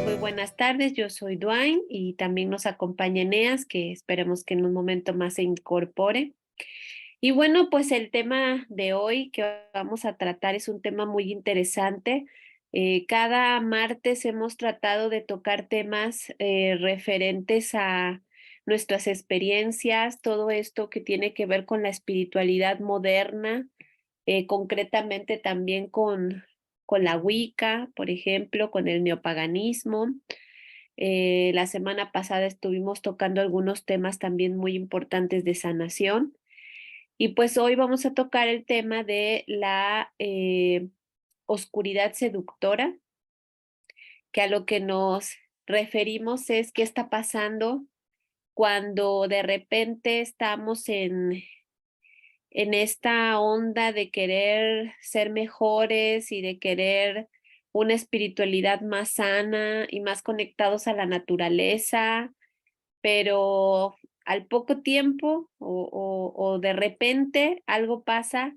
Muy buenas tardes, yo soy Dwayne y también nos acompaña Eneas, que esperemos que en un momento más se incorpore. Y bueno, pues el tema de hoy que vamos a tratar es un tema muy interesante. Cada martes hemos tratado de tocar temas referentes a nuestras experiencias, todo esto que tiene que ver con la espiritualidad moderna, concretamente también con la Wicca, por ejemplo, con el neopaganismo. La semana pasada estuvimos tocando algunos temas también muy importantes de sanación. Y pues hoy vamos a tocar el tema de la oscuridad seductora, que a lo que nos referimos es qué está pasando cuando de repente estamos en esta onda de querer ser mejores y de querer una espiritualidad más sana y más conectados a la naturaleza, pero al poco tiempo o de repente algo pasa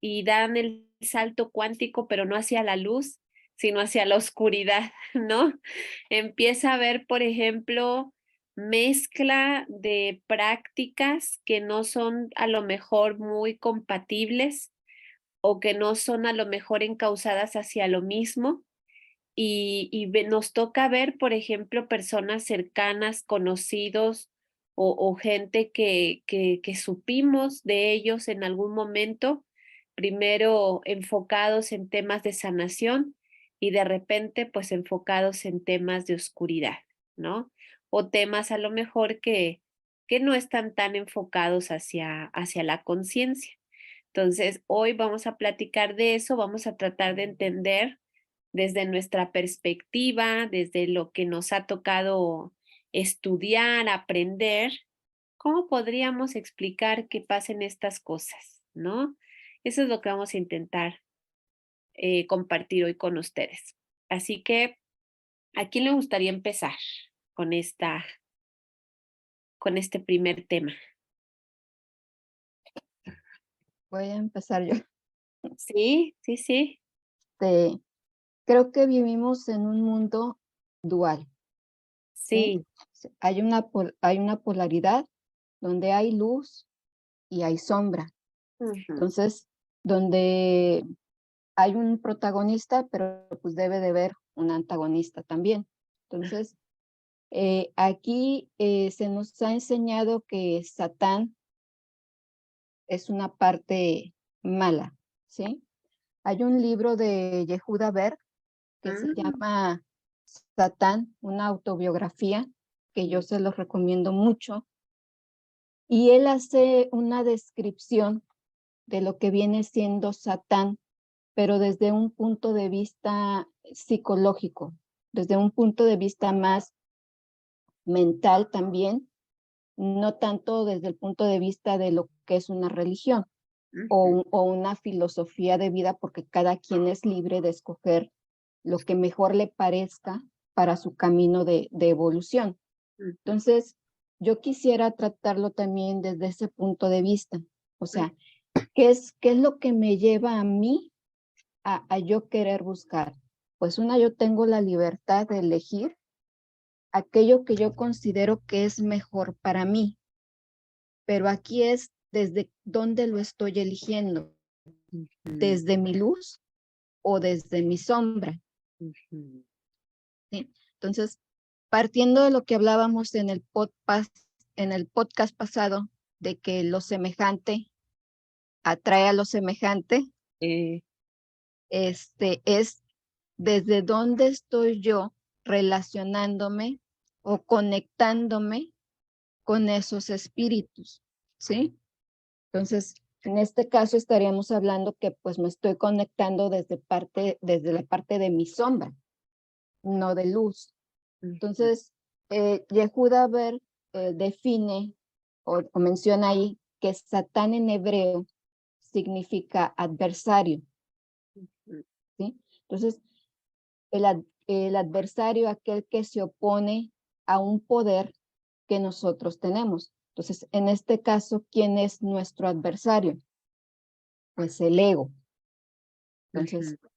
y dan el salto cuántico, pero no hacia la luz, sino hacia la oscuridad, ¿no? Empieza a haber, por ejemplo, mezcla de prácticas que no son a lo mejor muy compatibles o que no son a lo mejor encausadas hacia lo mismo. Nos toca ver, por ejemplo, personas cercanas, conocidos o gente que supimos de ellos en algún momento, primero enfocados en temas de sanación y de repente pues enfocados en temas de oscuridad, ¿no? O temas a lo mejor que no están tan enfocados hacia la conciencia. Entonces, hoy vamos a platicar de eso, vamos a tratar de entender desde nuestra perspectiva, desde lo que nos ha tocado estudiar, aprender, ¿cómo podríamos explicar que pasen estas cosas, ¿no? Eso es lo que vamos a intentar compartir hoy con ustedes. Así que, ¿a quién le gustaría empezar con con este primer tema? Voy a empezar yo. Sí, sí, sí. Este, Creo que vivimos en un mundo dual, ¿sí? Sí. Hay una polaridad donde hay luz y hay sombra. Ujú. Entonces, donde hay un protagonista, pero pues debe de haber un antagonista también. Entonces, aquí se nos ha enseñado que Satán es una parte mala, ¿sí? Hay un libro de Yehuda Berg que se Mm. llama Satán, una autobiografía que yo se los recomiendo mucho. Y él hace una descripción de lo que viene siendo Satán, pero desde un punto de vista psicológico, desde un punto de vista más mental también, no tanto desde el punto de vista de lo que es una religión Ujú. o una filosofía de vida, porque cada quien es libre de escoger lo que mejor le parezca para su camino de evolución. Ujú. Entonces, yo quisiera tratarlo también desde ese punto de vista. O sea, ¿qué es lo que me lleva a mí a yo querer buscar? Pues yo tengo la libertad de elegir aquello que yo considero que es mejor para mí, pero aquí es desde dónde lo estoy eligiendo, Ujú. desde mi luz o desde mi sombra, Ujú. ¿sí? Entonces, partiendo de lo que hablábamos en el podcast pasado, de que lo semejante atrae a lo semejante, Eh, es desde dónde estoy yo relacionándome o conectándome con esos espíritus, ¿sí? Entonces, en este caso estaríamos hablando que pues me estoy conectando desde la parte de mi sombra, no de luz. ujú. Entonces, Yehuda Ber define o menciona ahí que Satán en hebreo significa adversario, Ujú. ¿sí? Entonces, el adversario, aquel que se opone a un poder que nosotros tenemos. Entonces, en este caso, ¿quién es nuestro adversario? Pues el ego. Entonces, Ujú.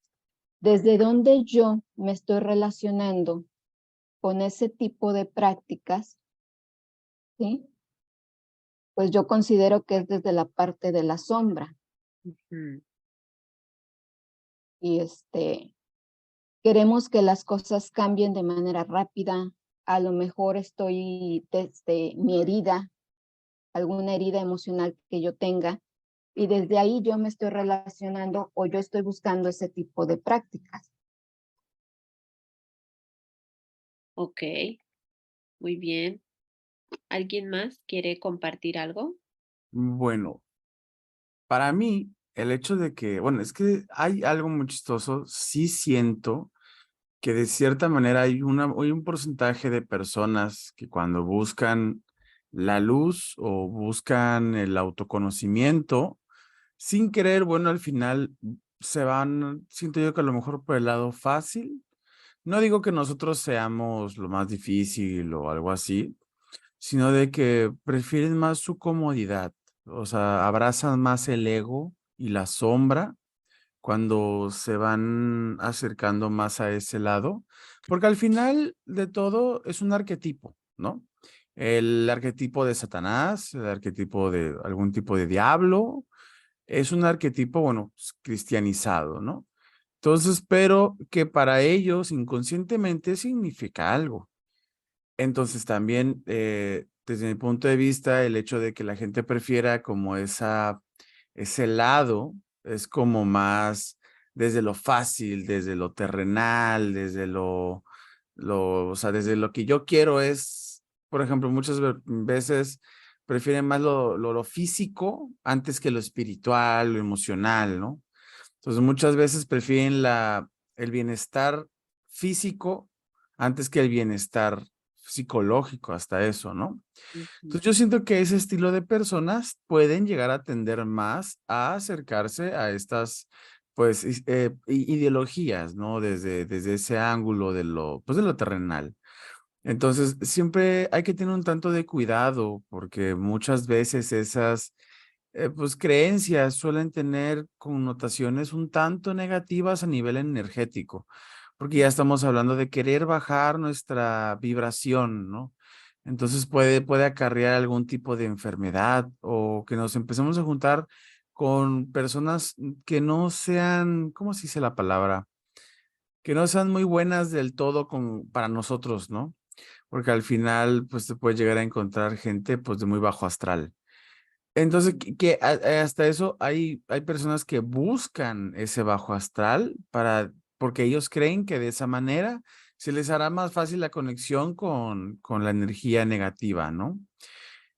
¿desde dónde yo me estoy relacionando con ese tipo de prácticas? ¿Sí? Pues yo considero que es desde la parte de la sombra. Ujú. Y queremos que las cosas cambien de manera rápida. A lo mejor estoy desde mi herida, alguna herida emocional que yo tenga, y desde ahí yo me estoy relacionando o yo estoy buscando ese tipo de prácticas. Ok, muy bien. ¿Alguien más quiere compartir algo? Bueno, para mí, el hecho de que, bueno, es que hay algo muy chistoso, sí siento que de cierta manera hay un porcentaje de personas que cuando buscan la luz o buscan el autoconocimiento, sin querer, bueno, al final se van, siento yo que a lo mejor por el lado fácil. No digo que nosotros seamos lo más difícil o algo así, sino de que prefieren más su comodidad, o sea, abrazan más el ego y la sombra cuando se van acercando más a ese lado, porque al final de todo es un arquetipo, ¿no? El arquetipo de Satanás, el arquetipo de algún tipo de diablo, es un arquetipo, bueno, cristianizado, ¿no? Entonces, pero que para ellos inconscientemente significa algo. Entonces también, desde mi punto de vista, el hecho de que la gente prefiera como ese lado es como más desde lo fácil, desde lo terrenal, desde o sea, desde lo que yo quiero es, por ejemplo, muchas veces prefieren más lo físico antes que lo espiritual, lo emocional, ¿no? Entonces muchas veces prefieren el bienestar físico antes que el bienestar psicológico, hasta eso, ¿no? Ujú. Entonces yo siento que ese estilo de personas pueden llegar a tender más a acercarse a estas, pues, ideologías, ¿no? Desde ese ángulo pues, de lo terrenal. Entonces, siempre hay que tener un tanto de cuidado porque muchas veces esas pues creencias suelen tener connotaciones un tanto negativas a nivel energético, porque ya estamos hablando de querer bajar nuestra vibración, ¿no? Entonces puede acarrear algún tipo de enfermedad o que nos empecemos a juntar con personas que no sean, ¿cómo se dice la palabra? Que no sean muy buenas del todo para nosotros, ¿no? Porque al final, pues te puedes llegar a encontrar gente, pues de muy bajo astral. Entonces, hasta eso hay personas que buscan ese bajo astral porque ellos creen que de esa manera se les hará más fácil la conexión con la energía negativa, ¿no?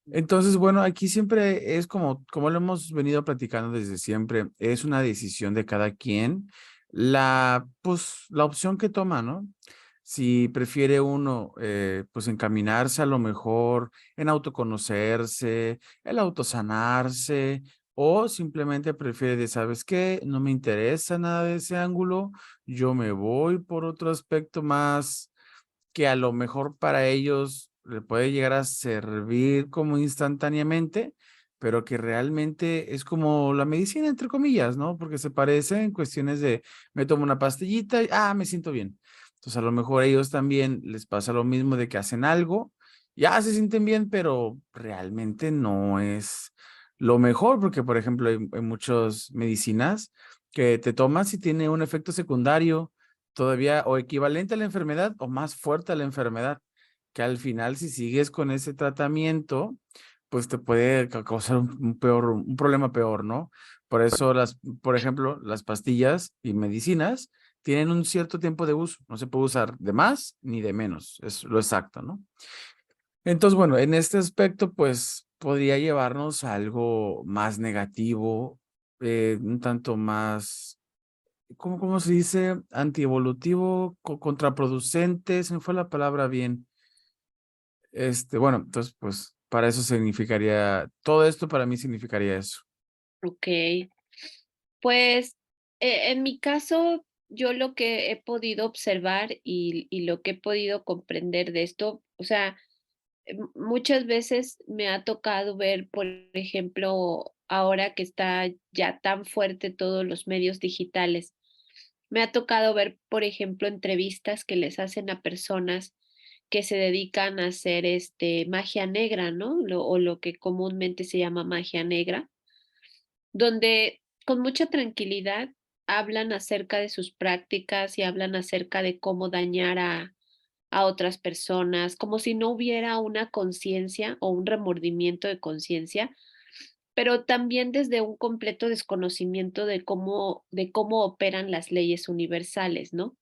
Entonces, bueno, aquí siempre es como lo hemos venido platicando desde siempre, es una decisión de cada quien, pues, la opción que toma, ¿no? Si prefiere uno, pues, encaminarse a lo mejor en autoconocerse, el autosanarse, o simplemente prefiere de, ¿sabes qué? No me interesa nada de ese ángulo, yo me voy por otro aspecto más que a lo mejor para ellos le puede llegar a servir como instantáneamente, pero que realmente es como la medicina, entre comillas, ¿no? Porque se parece en cuestiones de, me tomo una pastillita y, me siento bien. Entonces, a lo mejor a ellos también les pasa lo mismo de que hacen algo, ya se sienten bien, pero realmente no es lo mejor, porque, por ejemplo, hay muchas medicinas que te tomas y tiene un efecto secundario todavía o equivalente a la enfermedad o más fuerte a la enfermedad, que al final si sigues con ese tratamiento, pues te puede causar un problema peor, ¿no? Por eso por ejemplo, las pastillas y medicinas tienen un cierto tiempo de uso, no se puede usar de más ni de menos, es lo exacto, ¿no? Entonces, bueno, en este aspecto, pues podría llevarnos a algo más negativo, un tanto más cómo se dice? Antievolutivo, contraproducente, se me fue la palabra bien. Bueno, entonces, pues, para eso significaría, todo esto para mí significaría eso. Ok, pues en mi caso, yo lo que he podido observar y lo que he podido comprender de esto, o sea, muchas veces me ha tocado ver, por ejemplo, ahora que está ya tan fuerte todos los medios digitales, me ha tocado ver, por ejemplo, entrevistas que les hacen a personas que se dedican a hacer magia negra, ¿no? O lo que comúnmente se llama magia negra, donde con mucha tranquilidad hablan acerca de sus prácticas y hablan acerca de cómo dañar a otras personas, como si no hubiera una conciencia o un remordimiento de conciencia, pero también desde un completo desconocimiento de cómo operan las leyes universales, ¿no?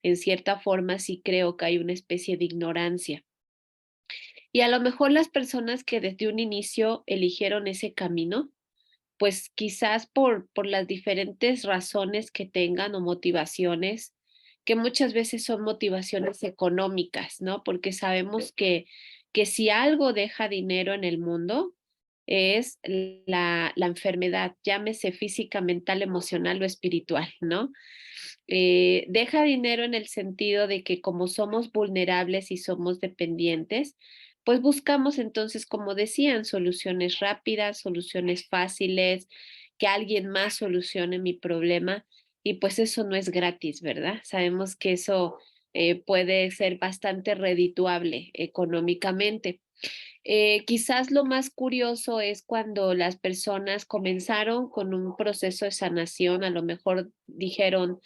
En cierta forma sí creo que hay una especie de ignorancia. Y a lo mejor las personas que desde un inicio eligieron ese camino, pues quizás por las diferentes razones que tengan o motivaciones, que muchas veces son motivaciones económicas, ¿no? Porque sabemos que si algo deja dinero en el mundo es la enfermedad, llámese física, mental, emocional o espiritual, ¿no? Deja dinero en el sentido de que como somos vulnerables y somos dependientes, pues buscamos entonces, como decían, soluciones rápidas, soluciones fáciles, que alguien más solucione mi problema y pues eso no es gratis, ¿verdad? Sabemos que eso puede ser bastante redituable económicamente. Quizás lo más curioso es cuando las personas comenzaron con un proceso de sanación, a lo mejor dijeron,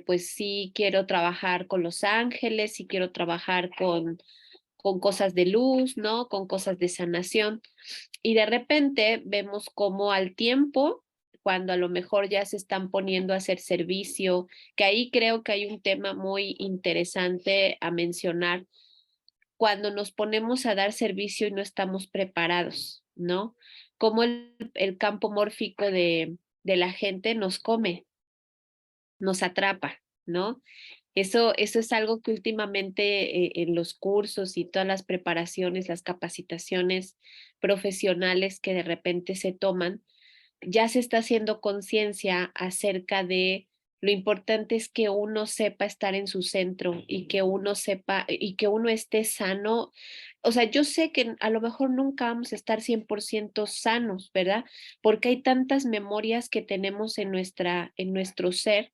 pues sí quiero trabajar con los ángeles, sí quiero trabajar con cosas de luz, ¿no? Con cosas de sanación. Y de repente vemos cómo al tiempo, cuando a lo mejor ya se están poniendo a hacer servicio, que ahí creo que hay un tema muy interesante a mencionar, cuando nos ponemos a dar servicio y no estamos preparados, ¿no? Cómo el campo mórfico de la gente nos come, nos atrapa, ¿no? Eso es algo que últimamente en los cursos y todas las preparaciones, las capacitaciones profesionales que de repente se toman, ya se está haciendo conciencia acerca de lo importante es que uno sepa estar en su centro y que uno sepa y que uno esté sano. O sea, yo sé que a lo mejor nunca vamos a estar 100% sanos, ¿verdad? Porque hay tantas memorias que tenemos en nuestro ser,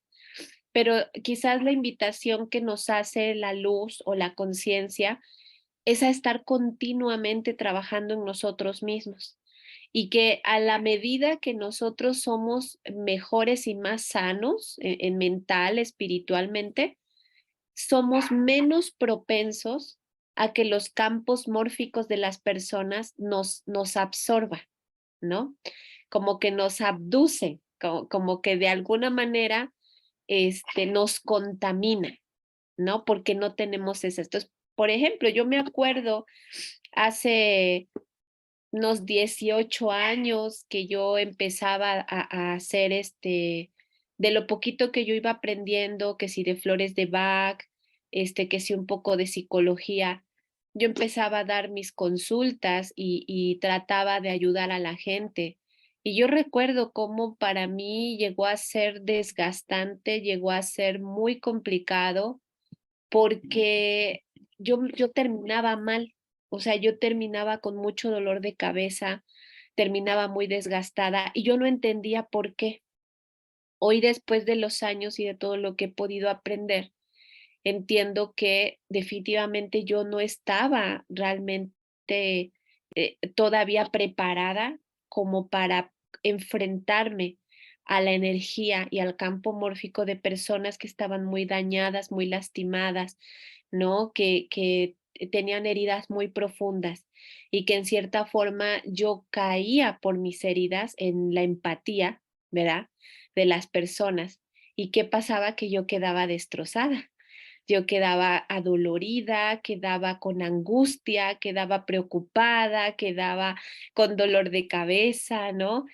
pero quizás la invitación que nos hace la luz o la conciencia es a estar continuamente trabajando en nosotros mismos y que a la medida que nosotros somos mejores y más sanos en mental, espiritualmente, somos menos propensos a que los campos mórficos de las personas nos absorban, ¿no? Como que nos abducen, como que de alguna manera nos contamina, ¿no? Porque no tenemos eso. Entonces, por ejemplo, yo me acuerdo hace unos 18 años que yo empezaba a hacer de lo poquito que yo iba aprendiendo, que si de flores de Bach, que si un poco de psicología, yo empezaba a dar mis consultas y trataba de ayudar a la gente. Y yo recuerdo cómo para mí llegó a ser desgastante, llegó a ser muy complicado porque yo terminaba mal, o sea, yo terminaba con mucho dolor de cabeza, terminaba muy desgastada y yo no entendía por qué. Hoy, después de los años y de todo lo que he podido aprender, entiendo que definitivamente yo no estaba realmente todavía preparada como para enfrentarme a la energía y al campo mórfico de personas que estaban muy dañadas, muy lastimadas, ¿no? Que tenían heridas muy profundas y que en cierta forma yo caía por mis heridas en la empatía, ¿verdad? De las personas. ¿Y qué pasaba? Que yo quedaba destrozada. Yo quedaba adolorida, quedaba con angustia, quedaba preocupada, quedaba con dolor de cabeza, ¿no?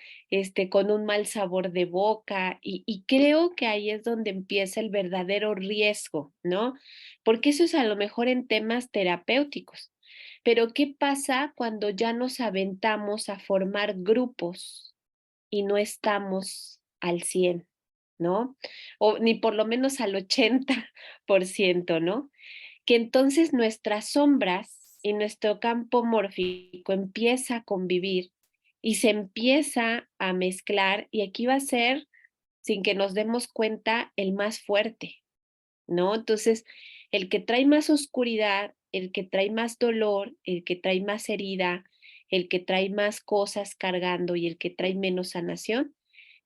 Con un mal sabor de boca. Y creo que ahí es donde empieza el verdadero riesgo, ¿no? Porque eso es a lo mejor en temas terapéuticos. Pero ¿qué pasa cuando ya nos aventamos a formar grupos y no estamos al 100, ¿no? O ni por lo menos al 80%, ¿no? Que entonces nuestras sombras y nuestro campo mórfico empieza a convivir y se empieza a mezclar, y aquí va a ser, sin que nos demos cuenta, el más fuerte, ¿no? Entonces, el que trae más oscuridad, el que trae más dolor, el que trae más herida, el que trae más cosas cargando y el que trae menos sanación,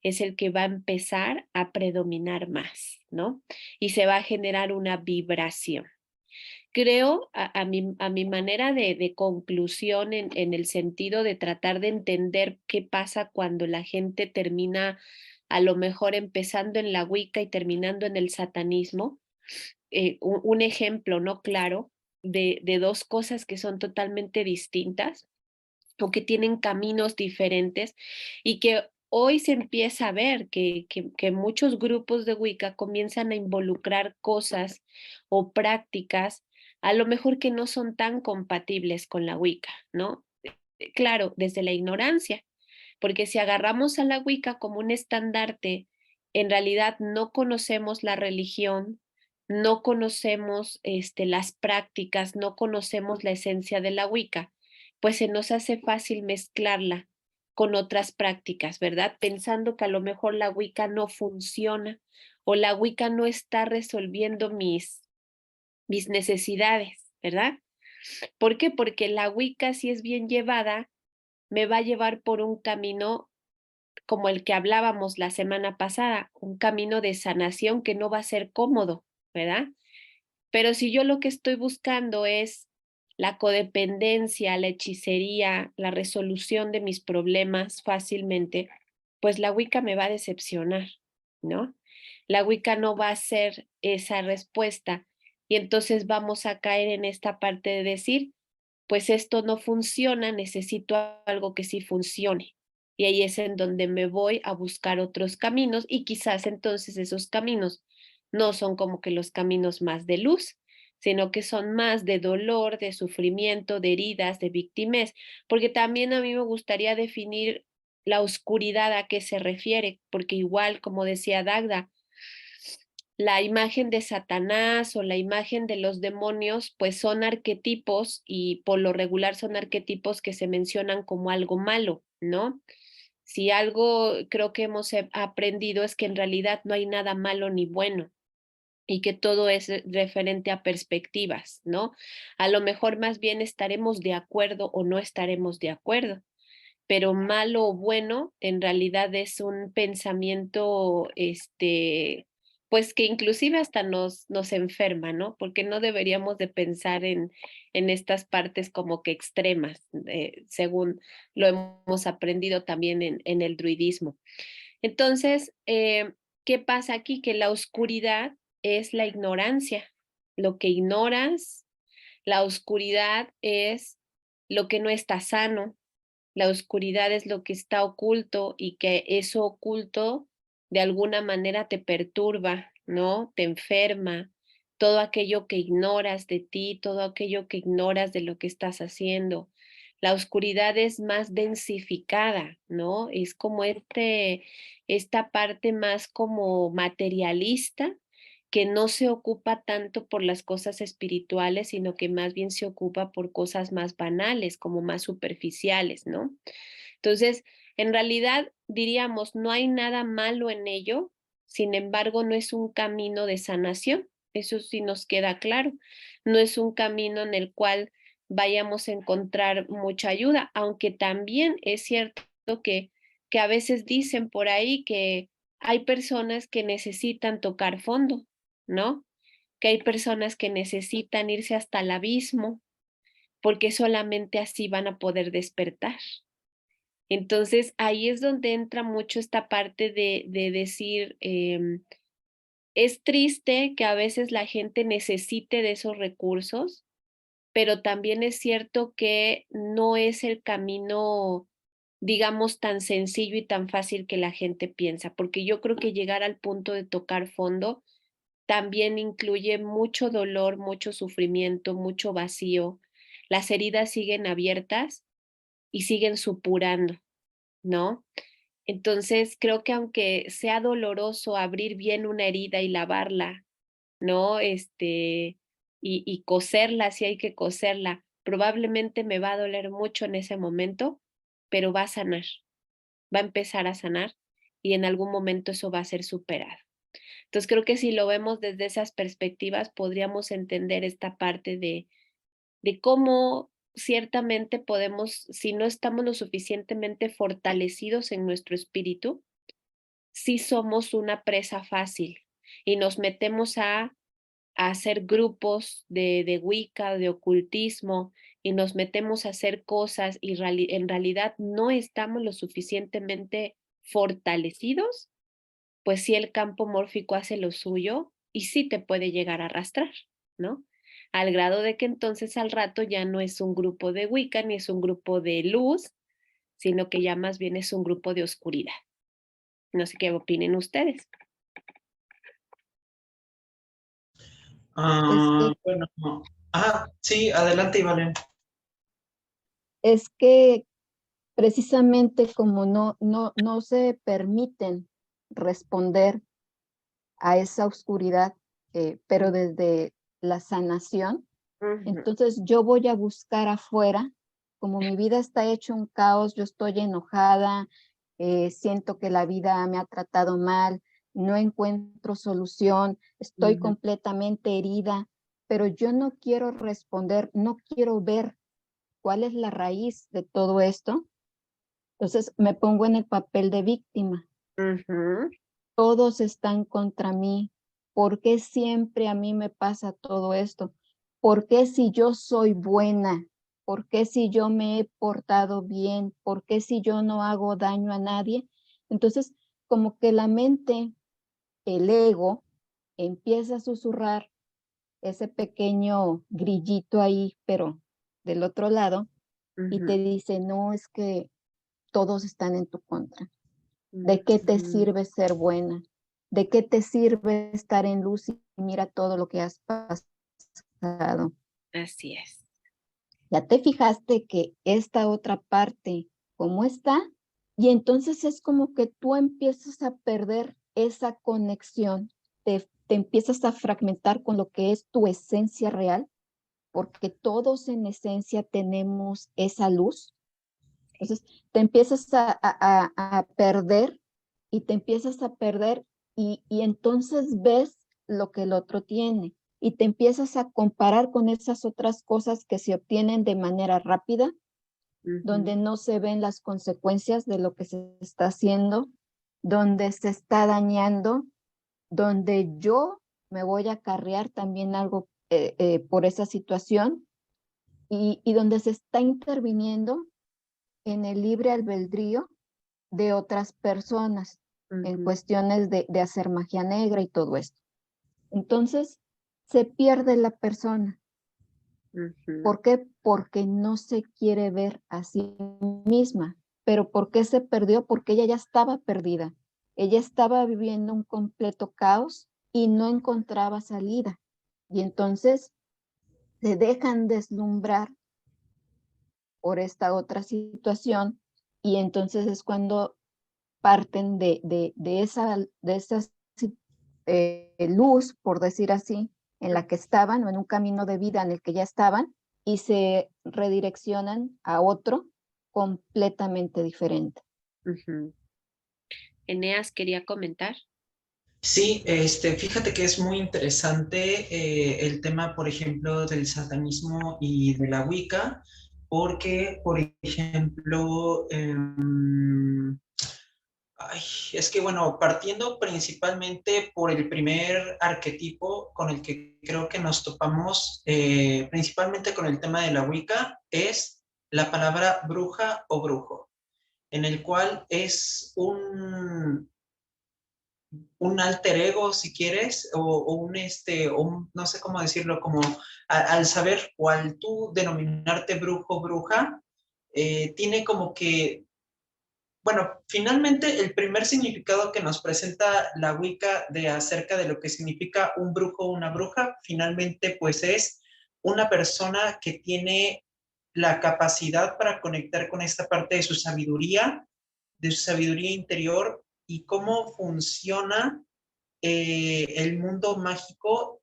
es el que va a empezar a predominar más, ¿no? Y se va a generar una vibración. Creo, a mi manera de conclusión en el sentido de tratar de entender qué pasa cuando la gente termina a lo mejor empezando en la Wicca y terminando en el satanismo, un ejemplo, ¿no? Claro, de dos cosas que son totalmente distintas o que tienen caminos diferentes y que hoy se empieza a ver que muchos grupos de Wicca comienzan a involucrar cosas o prácticas a lo mejor que no son tan compatibles con la Wicca, ¿no? Claro, desde la ignorancia, porque si agarramos a la Wicca como un estandarte, en realidad no conocemos la religión, no conocemos las prácticas, no conocemos la esencia de la Wicca, pues se nos hace fácil mezclarla con otras prácticas, ¿verdad? Pensando que a lo mejor la Wicca no funciona o la Wicca no está resolviendo mis necesidades, ¿verdad? ¿Por qué? Porque la Wicca, si es bien llevada, me va a llevar por un camino como el que hablábamos la semana pasada, un camino de sanación que no va a ser cómodo, ¿verdad? Pero si yo lo que estoy buscando es la codependencia, la hechicería, la resolución de mis problemas fácilmente, pues la Wicca me va a decepcionar, ¿no? La Wicca no va a ser esa respuesta y entonces vamos a caer en esta parte de decir, pues esto no funciona, necesito algo que sí funcione. Y ahí es en donde me voy a buscar otros caminos y quizás entonces esos caminos no son como que los caminos más de luz, sino que son más de dolor, de sufrimiento, de heridas, de víctimas, porque también a mí me gustaría definir la oscuridad a qué se refiere, porque igual, como decía Dagda, la imagen de Satanás o la imagen de los demonios, pues son arquetipos y por lo regular son arquetipos que se mencionan como algo malo, ¿no? Si algo creo que hemos aprendido es que en realidad no hay nada malo ni bueno y que todo es referente a perspectivas, ¿no? A lo mejor más bien estaremos de acuerdo o no estaremos de acuerdo, pero malo o bueno en realidad es un pensamiento, pues que inclusive hasta nos enferma, ¿no? Porque no deberíamos de pensar en estas partes como que extremas, según lo hemos aprendido también en el druidismo. Entonces, ¿qué pasa aquí? Que la oscuridad es la ignorancia, lo que ignoras, la oscuridad es lo que no está sano, la oscuridad es lo que está oculto y que eso oculto de alguna manera te perturba, ¿no? Te enferma. Todo aquello que ignoras de ti, todo aquello que ignoras de lo que estás haciendo. La oscuridad es más densificada, ¿no? Es como esta parte más como materialista que no se ocupa tanto por las cosas espirituales, sino que más bien se ocupa por cosas más banales, como más superficiales, ¿no? Entonces, en realidad diríamos, no hay nada malo en ello, sin embargo, no es un camino de sanación, eso sí nos queda claro, no es un camino en el cual vayamos a encontrar mucha ayuda, aunque también es cierto que a veces dicen por ahí que hay personas que necesitan tocar fondo, ¿no? Que hay personas que necesitan irse hasta el abismo, porque solamente así van a poder despertar. Entonces, ahí es donde entra mucho esta parte de decir, es triste que a veces la gente necesite de esos recursos, pero también es cierto que no es el camino, digamos, tan sencillo y tan fácil que la gente piensa, porque yo creo que llegar al punto de tocar fondo también incluye mucho dolor, mucho sufrimiento, mucho vacío. Las heridas siguen abiertas y siguen supurando, ¿no? Entonces, creo que aunque sea doloroso abrir bien una herida y lavarla, ¿no? Y coserla si hay que coserla, Probablemente me va a doler mucho en ese momento, pero va a sanar, va a empezar a sanar y en algún momento eso va a ser superado. Entonces creo que si lo vemos desde esas perspectivas, podríamos entender esta parte de cómo ciertamente podemos, si no estamos lo suficientemente fortalecidos en nuestro espíritu, sí somos una presa fácil y nos metemos a hacer grupos de Wicca, de ocultismo, y nos metemos a hacer cosas y en realidad no estamos lo suficientemente fortalecidos, pues sí el campo mórfico hace lo suyo y sí te puede llegar a arrastrar, ¿no? Al grado de que entonces al rato ya no es un grupo de Wicca ni es un grupo de luz, sino que ya más bien es un grupo de oscuridad. No sé qué opinen ustedes. Es que, Bueno, sí, adelante, Ivalen. es que precisamente como no se permiten responder a esa oscuridad, pero desde la sanación, entonces yo voy a buscar afuera, como mi vida está hecho un caos, yo estoy enojada, siento que la vida me ha tratado mal, no encuentro solución, estoy completamente herida, pero yo no quiero responder, no quiero ver cuál es la raíz de todo esto. Entonces me pongo en el papel de víctima. Todos están contra mí. ¿Por qué siempre a mí me pasa todo esto? ¿Por qué si yo soy buena? ¿Por qué si yo me he portado bien? ¿Por qué si yo no hago daño a nadie? Entonces, como que la mente, el ego, empieza a susurrar ese pequeño grillito ahí, pero del otro lado, y te dice, no, es que todos están en tu contra. ¿De qué te sirve ser buena? ¿De qué te sirve estar en luz y mira todo lo que has pasado? Así es. ¿Ya te fijaste que esta otra parte, cómo está? Y entonces es como que tú empiezas a perder esa conexión, te empiezas a fragmentar con lo que es tu esencia real, porque todos en esencia tenemos esa luz. Entonces te empiezas a perder y te empiezas a perder y entonces ves lo que el otro tiene y te empiezas a comparar con esas otras cosas que se obtienen de manera rápida, donde no se ven las consecuencias de lo que se está haciendo, donde se está dañando, donde yo me voy a acarrear también algo por esa situación y donde se está interviniendo en el libre albedrío de otras personas en cuestiones de hacer magia negra y todo esto. Entonces, se pierde la persona. ¿Por qué? Porque no se quiere ver a sí misma. ¿Pero por qué se perdió? Porque ella ya estaba perdida. Ella estaba viviendo un completo caos y no encontraba salida. Y entonces se dejan deslumbrar por esta otra situación y entonces es cuando parten de esa luz, por decir así, en la que estaban o en un camino de vida en el que ya estaban y se redireccionan a otro completamente diferente. Eneas quería comentar. Sí, fíjate que es muy interesante el tema, por ejemplo, del satanismo y de la Wicca, porque, por ejemplo, es que bueno, partiendo principalmente por el primer arquetipo con el que creo que nos topamos, principalmente con el tema de la Wicca, es la palabra bruja o brujo, en el cual es un alter ego, si quieres, no sé cómo decirlo, como al saber o al tú denominarte brujo, bruja, tiene como que, bueno, finalmente el primer significado que nos presenta la Wicca de acerca de lo que significa un brujo o una bruja, finalmente pues es una persona que tiene la capacidad para conectar con esta parte de su sabiduría interior y cómo funciona el mundo mágico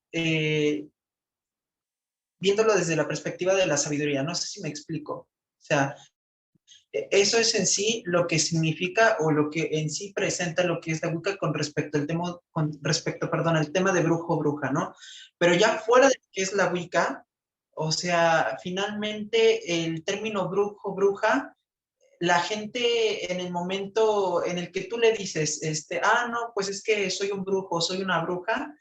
viéndolo desde la perspectiva de la sabiduría. No sé si me explico. O sea, eso es en sí lo que significa o lo que en sí presenta lo que es la Wicca con respecto al tema, perdón, al tema de brujo o bruja, ¿no? Pero ya fuera de lo que es la Wicca, o sea, finalmente el término brujo, bruja, la gente en el momento en el que tú le dices, no, pues es que soy un brujo, soy una bruja,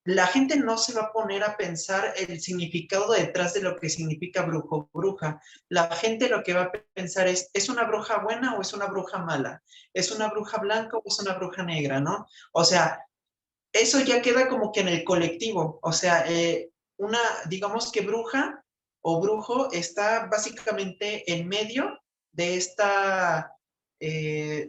la gente no se va a poner a pensar el significado detrás de lo que significa brujo o bruja. La gente lo que va a pensar ¿es una bruja buena o es una bruja mala? ¿Es una bruja blanca o es una bruja negra, no? O sea, eso ya queda como que en el colectivo. O sea, digamos que bruja o brujo está básicamente en medio de esta,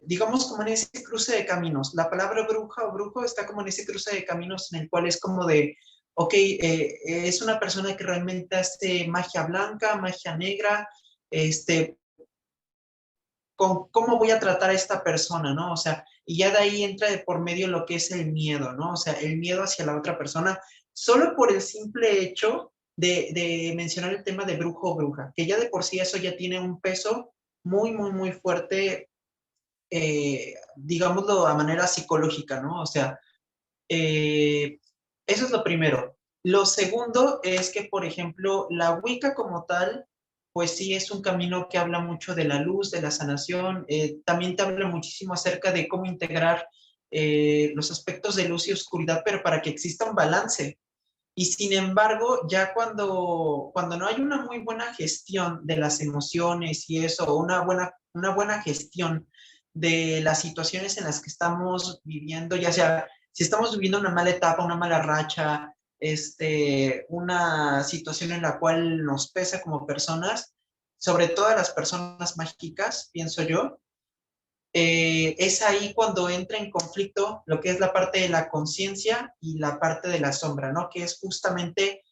digamos como en ese cruce de caminos. La palabra bruja o brujo está como en ese cruce de caminos en el cual es como de, ok, es una persona que realmente hace magia blanca, magia negra, cómo voy a tratar a esta persona, ¿no? O sea, y ya de ahí entra de por medio lo que es el miedo, ¿no? O sea, el miedo hacia la otra persona, solo por el simple hecho de mencionar el tema de brujo o bruja, que ya de por sí eso ya tiene un peso muy, muy, muy fuerte, digámoslo a manera psicológica, ¿no? O sea, eso es lo primero. Lo segundo es que, por ejemplo, la Wicca como tal, pues sí es un camino que habla mucho de la luz, de la sanación. También te habla muchísimo acerca de cómo integrar los aspectos de luz y oscuridad, pero para que exista un balance. Y sin embargo, ya cuando no hay una muy buena gestión de las emociones y eso, o una buena gestión de las situaciones en las que estamos viviendo, ya sea si estamos viviendo una mala etapa, una mala racha, una situación en la cual nos pesa como personas, sobre todo a las personas mágicas, pienso yo, es ahí cuando entra en conflicto lo que es la parte de la conciencia y la parte de la sombra, ¿no? Que es justamente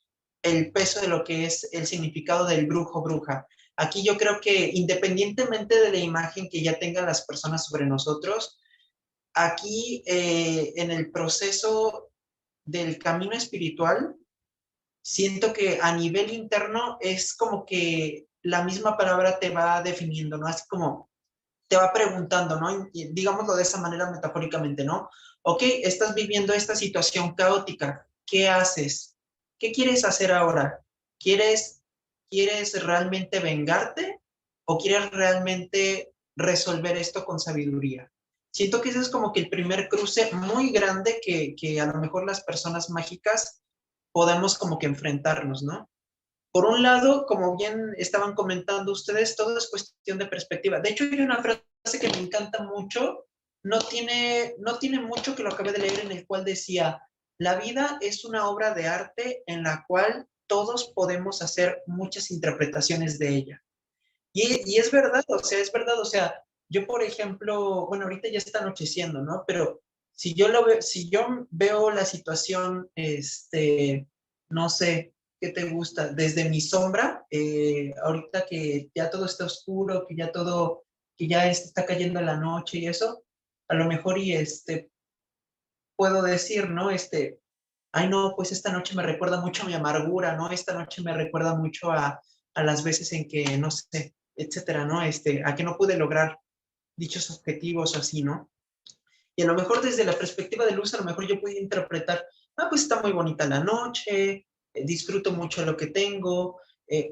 el peso de lo que es el significado del brujo bruja. Aquí yo creo que independientemente de la imagen que ya tengan las personas sobre nosotros, aquí en el proceso del camino espiritual, siento que a nivel interno es como que la misma palabra te va definiendo, ¿no? Así como te va preguntando, ¿no? Y digámoslo de esa manera metafóricamente, ¿no? Ok, estás viviendo esta situación caótica, ¿qué haces? ¿Qué quieres hacer ahora? ¿Quieres realmente vengarte o quieres realmente resolver esto con sabiduría? Siento que ese es como que el primer cruce muy grande que a lo mejor las personas mágicas podemos como que enfrentarnos, ¿no? Por un lado, como bien estaban comentando ustedes, todo es cuestión de perspectiva. De hecho, hay una frase que me encanta mucho, no tiene mucho que lo acabé de leer, en el cual decía, la vida es una obra de arte en la cual todos podemos hacer muchas interpretaciones de ella. Y es verdad, o sea, es verdad, o sea, yo por ejemplo, bueno, ahorita ya está anocheciendo, ¿no? Pero si yo veo la situación, no sé, ¿qué te gusta? Desde mi sombra, ahorita que ya todo está oscuro, que ya está cayendo la noche y eso, a lo mejor puedo decir, ¿no? Ay, no, pues esta noche me recuerda mucho a mi amargura, ¿no? Esta noche me recuerda mucho a las veces en que, no sé, etcétera, ¿no? A que no pude lograr dichos objetivos o así, ¿no? Y a lo mejor desde la perspectiva de luz, a lo mejor yo puedo interpretar, pues está muy bonita la noche, disfruto mucho lo que tengo,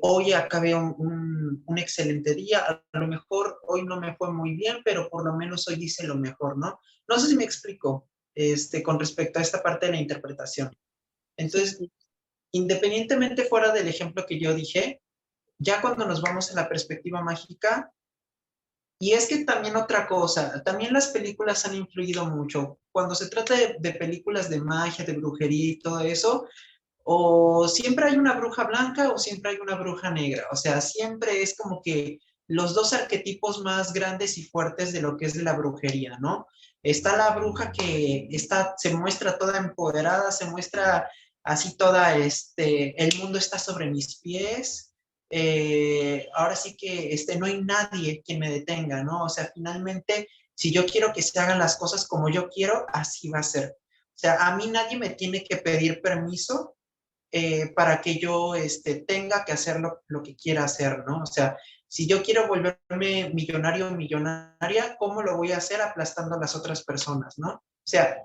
hoy acabé un excelente día, a lo mejor hoy no me fue muy bien, pero por lo menos hoy hice lo mejor, ¿no? No sé si me explico, con respecto a esta parte de la interpretación. Sí, Entonces, independientemente fuera del ejemplo que yo dije, ya cuando nos vamos a la perspectiva mágica, y es que también otra cosa, también las películas han influido mucho. Cuando se trata de películas de magia, de brujería y todo eso, o siempre hay una bruja blanca o siempre hay una bruja negra. O sea, siempre es como que los dos arquetipos más grandes y fuertes de lo que es de la brujería, ¿no? Está la bruja que se muestra toda empoderada, se muestra así toda, el mundo está sobre mis pies. Ahora sí que no hay nadie que me detenga, ¿no? O sea, finalmente, si yo quiero que se hagan las cosas como yo quiero, así va a ser. O sea, a mí nadie me tiene que pedir permiso para que yo tenga que hacer lo que quiera hacer, ¿no? O sea, si yo quiero volverme millonario o millonaria, ¿cómo lo voy a hacer? Aplastando a las otras personas, ¿no? O sea,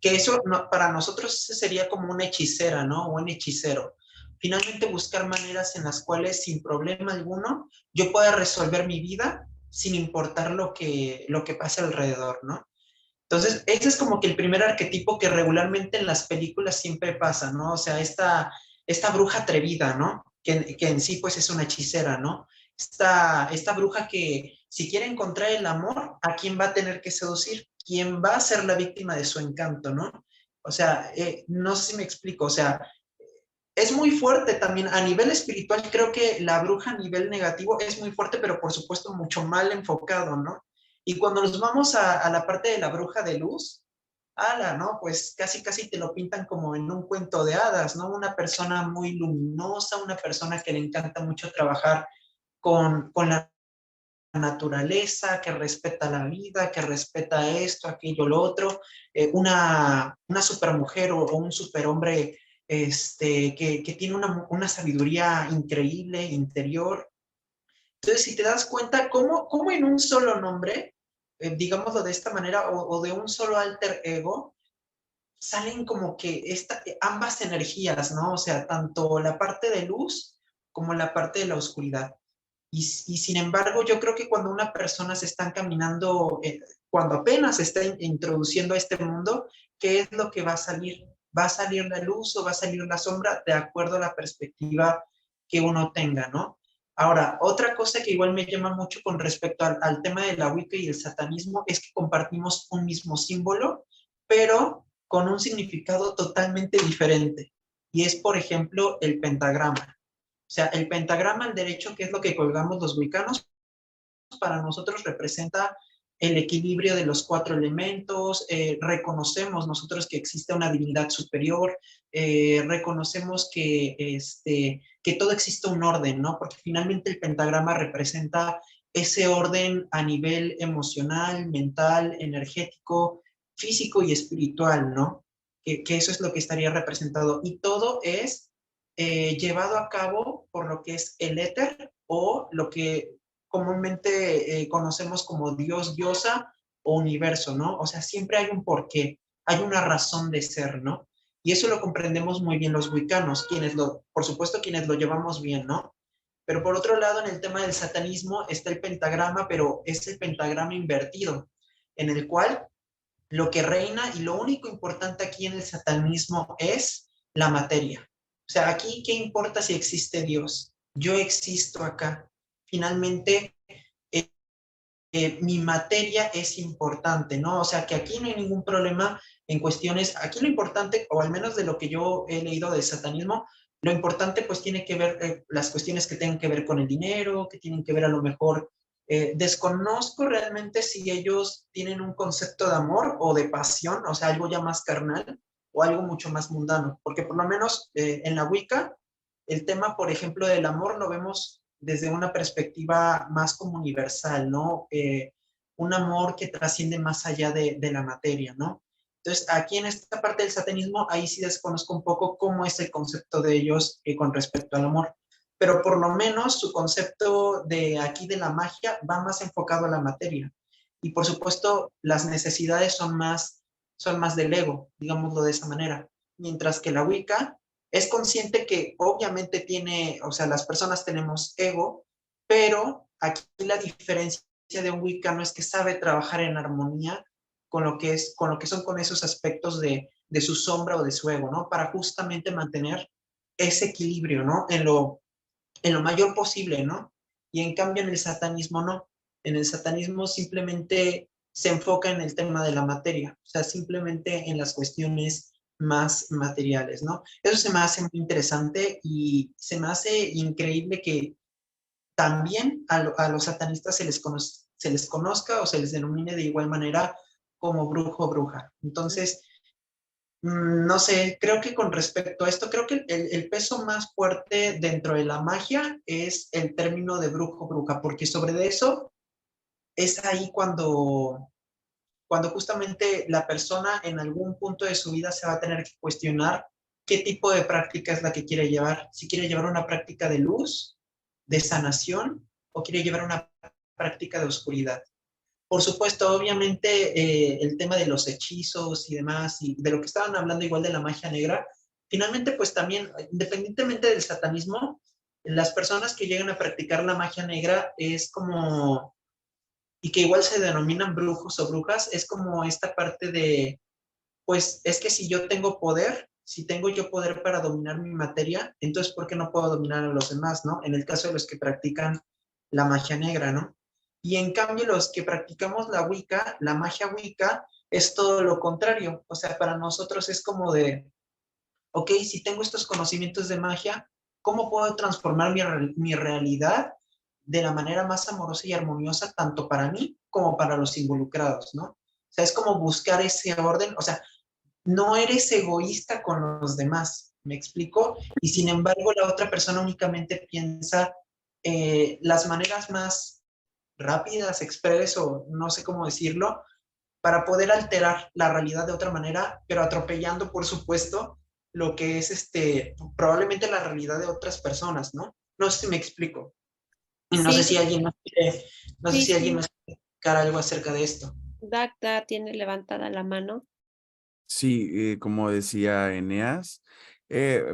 que eso para nosotros sería como una hechicera, ¿no? O un hechicero. Finalmente buscar maneras en las cuales sin problema alguno yo pueda resolver mi vida sin importar lo que pase alrededor, ¿no? Entonces, ese es como que el primer arquetipo que regularmente en las películas siempre pasa, ¿no? O sea, esta bruja atrevida, ¿no? Que en sí pues es una hechicera, ¿no? Esta bruja que si quiere encontrar el amor, ¿a quién va a tener que seducir? ¿Quién va a ser la víctima de su encanto, ¿no? O sea, no sé si me explico, o sea, es muy fuerte también a nivel espiritual. Creo que la bruja a nivel negativo es muy fuerte, pero por supuesto mucho mal enfocado, ¿no? Y cuando nos vamos a la parte de la bruja de luz, ala, ¿no? Pues casi casi te lo pintan como en un cuento de hadas, ¿no? Una persona muy luminosa, una persona que le encanta mucho trabajar con la naturaleza, que respeta la vida, que respeta esto, aquello, lo otro, una supermujer o un superhombre que tiene una sabiduría increíble, interior. Entonces, si te das cuenta, cómo en un solo nombre, digámoslo de esta manera, o de un solo alter ego, salen como que ambas energías, ¿no? O sea, tanto la parte de luz como la parte de la oscuridad. Y sin embargo, yo creo que cuando una persona se está caminando, cuando apenas se está introduciendo a este mundo, ¿qué es lo que va a salir? ¿Va a salir la luz o va a salir la sombra? De acuerdo a la perspectiva que uno tenga, ¿no? Ahora, otra cosa que igual me llama mucho con respecto al tema de la Wicca y el satanismo es que compartimos un mismo símbolo, pero con un significado totalmente diferente. Y es, por ejemplo, el pentagrama. O sea, el pentagrama al derecho, que es lo que colgamos los wiccanos, para nosotros representa el equilibrio de los cuatro elementos. Reconocemos nosotros que existe una divinidad superior, reconocemos que todo existe un orden, ¿no? Porque finalmente el pentagrama representa ese orden a nivel emocional, mental, energético, físico y espiritual, ¿no? Que eso es lo que estaría representado. Y todo es llevado a cabo por lo que es el éter o lo que comúnmente conocemos como Dios, diosa o universo, ¿no? O sea, siempre hay un porqué, hay una razón de ser, ¿no? Y eso lo comprendemos muy bien los wiccanos, por supuesto, quienes lo llevamos bien, ¿no? Pero por otro lado, en el tema del satanismo está el pentagrama, pero es el pentagrama invertido, en el cual lo que reina y lo único importante aquí en el satanismo es la materia. O sea, aquí, ¿qué importa si existe Dios? Yo existo acá. Finalmente, mi materia es importante, ¿no? O sea, que aquí no hay ningún problema en cuestiones, aquí lo importante, o al menos de lo que yo he leído del satanismo, lo importante pues tiene que ver las cuestiones que tienen que ver con el dinero, que tienen que ver a lo mejor, desconozco realmente si ellos tienen un concepto de amor o de pasión, o sea, algo ya más carnal o algo mucho más mundano, porque por lo menos en la Wicca, el tema, por ejemplo, del amor lo vemos desde una perspectiva más como universal, ¿no? Un amor que trasciende más allá de la materia, ¿no? Entonces, aquí en esta parte del satanismo, ahí sí desconozco un poco cómo es el concepto de ellos con respecto al amor. Pero por lo menos su concepto de aquí de la magia va más enfocado a la materia. Y por supuesto, las necesidades son más del ego, digámoslo de esa manera. Mientras que la Wicca es consciente que obviamente tiene, o sea, las personas tenemos ego, pero aquí la diferencia de un Wicca no es que sabe trabajar en armonía con lo que son con esos aspectos de su sombra o de su ego, ¿no? Para justamente mantener ese equilibrio, ¿no? En lo mayor posible, ¿no? Y en cambio en el satanismo no. En el satanismo simplemente se enfoca en el tema de la materia, o sea, simplemente en las cuestiones más materiales, ¿no? Eso se me hace muy interesante y se me hace increíble que también a los satanistas se les conozca o se les denomine de igual manera como brujo o bruja. Entonces, no sé, creo que con respecto a esto, creo que el peso más fuerte dentro de la magia es el término de brujo bruja, porque sobre eso es ahí cuando justamente la persona en algún punto de su vida se va a tener que cuestionar qué tipo de práctica es la que quiere llevar. Si quiere llevar una práctica de luz, de sanación, o quiere llevar una práctica de oscuridad. Por supuesto, obviamente, el tema de los hechizos y demás, y de lo que estaban hablando igual de la magia negra, finalmente, pues también, independientemente del satanismo, las personas que llegan a practicar la magia negra es como, y que igual se denominan brujos o brujas, es como esta parte de, pues es que si yo tengo poder, si tengo yo poder para dominar mi materia, entonces ¿por qué no puedo dominar a los demás, no? En el caso de los que practican la magia negra, ¿no? Y en cambio los que practicamos la Wicca, la magia Wicca, es todo lo contrario. O sea, para nosotros es como de, ok, si tengo estos conocimientos de magia, ¿cómo puedo transformar mi realidad de la manera más amorosa y armoniosa, tanto para mí como para los involucrados, ¿no? O sea, es como buscar ese orden, o sea, no eres egoísta con los demás, ¿me explico? Y sin embargo, la otra persona únicamente piensa las maneras más rápidas, express o no sé cómo decirlo, para poder alterar la realidad de otra manera, pero atropellando, por supuesto, lo que es probablemente la realidad de otras personas, ¿no? No sé si me explico. Y no sé si Sí, alguien más quiere, no sé sí, si alguien sí. más quiere explicar algo acerca de esto. Dacta tiene levantada la mano. Sí, como decía Eneas,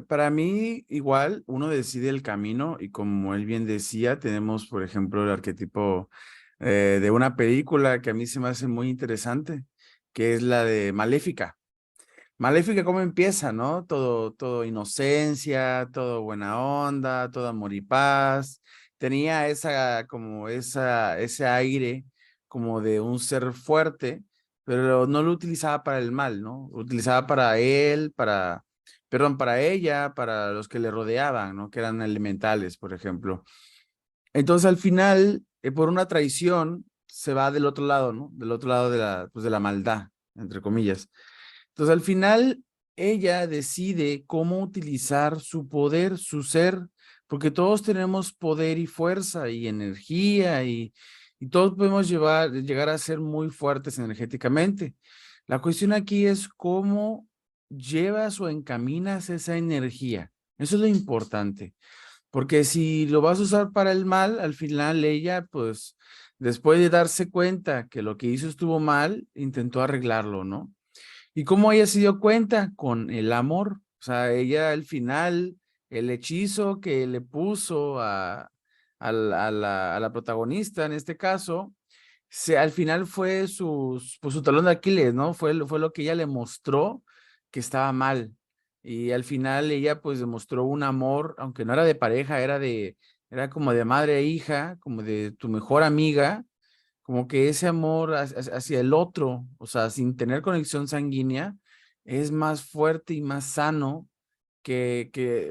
para mí igual uno decide el camino y como él bien decía, tenemos por ejemplo el arquetipo de una película que a mí se me hace muy interesante, que es la de Maléfica. Maléfica, ¿cómo empieza, no? Todo inocencia, todo buena onda, todo amor y paz. Tenía ese aire como de un ser fuerte, pero no lo utilizaba para el mal, ¿no? Lo utilizaba para él, para ella, para los que le rodeaban, ¿no? Que eran elementales, por ejemplo. Entonces, al final, por una traición, se va del otro lado, ¿no? Del otro lado pues, de la maldad, entre comillas. Entonces, al final, ella decide cómo utilizar su poder, su ser, porque todos tenemos poder y fuerza y energía y todos podemos llegar a ser muy fuertes energéticamente. La cuestión aquí es cómo llevas o encaminas esa energía. Eso es lo importante, porque si lo vas a usar para el mal, al final ella, pues, después de darse cuenta que lo que hizo estuvo mal, intentó arreglarlo, ¿no? ¿Y cómo ella se dio cuenta? Con el amor. O sea, ella al final, el hechizo que le puso a la protagonista en este caso, al final fue pues, su talón de Aquiles, ¿no? Fue lo que ella le mostró que estaba mal. Y al final ella pues demostró un amor, aunque no era de pareja, era como de madre e hija, como de tu mejor amiga, como que ese amor hacia el otro, o sea, sin tener conexión sanguínea, es más fuerte y más sano que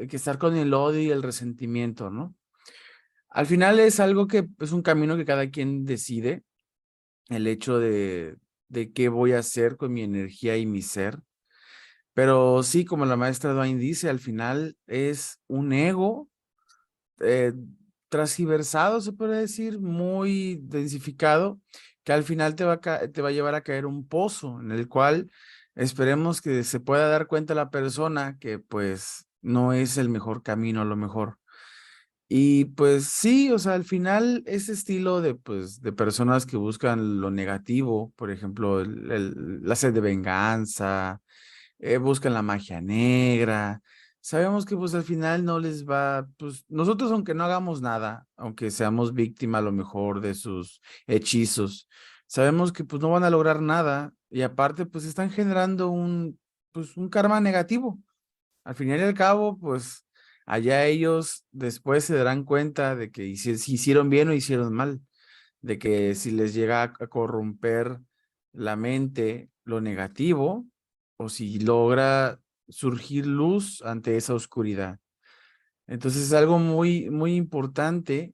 estar con el odio y el resentimiento, ¿no? Al final es algo que es un camino que cada quien decide, el hecho de qué voy a hacer con mi energía y mi ser. Pero sí, como la maestra Dwayne dice, al final es un ego eh, transgiversado, se puede decir, muy densificado, que al final te va a llevar a caer un pozo en el cual esperemos que se pueda dar cuenta la persona que pues no es el mejor camino a lo mejor. Y pues sí, o sea, al final ese estilo pues, de personas que buscan lo negativo, por ejemplo, la sed de venganza, buscan la magia negra. Sabemos que pues al final no les va, pues nosotros aunque no hagamos nada, aunque seamos víctima a lo mejor de sus hechizos, sabemos que pues no van a lograr nada y aparte pues están generando pues un karma negativo. Al final y al cabo, pues allá ellos después se darán cuenta de que si hicieron bien o hicieron mal, de que si les llega a corromper la mente lo negativo o si logra surgir luz ante esa oscuridad. Entonces es algo muy, muy importante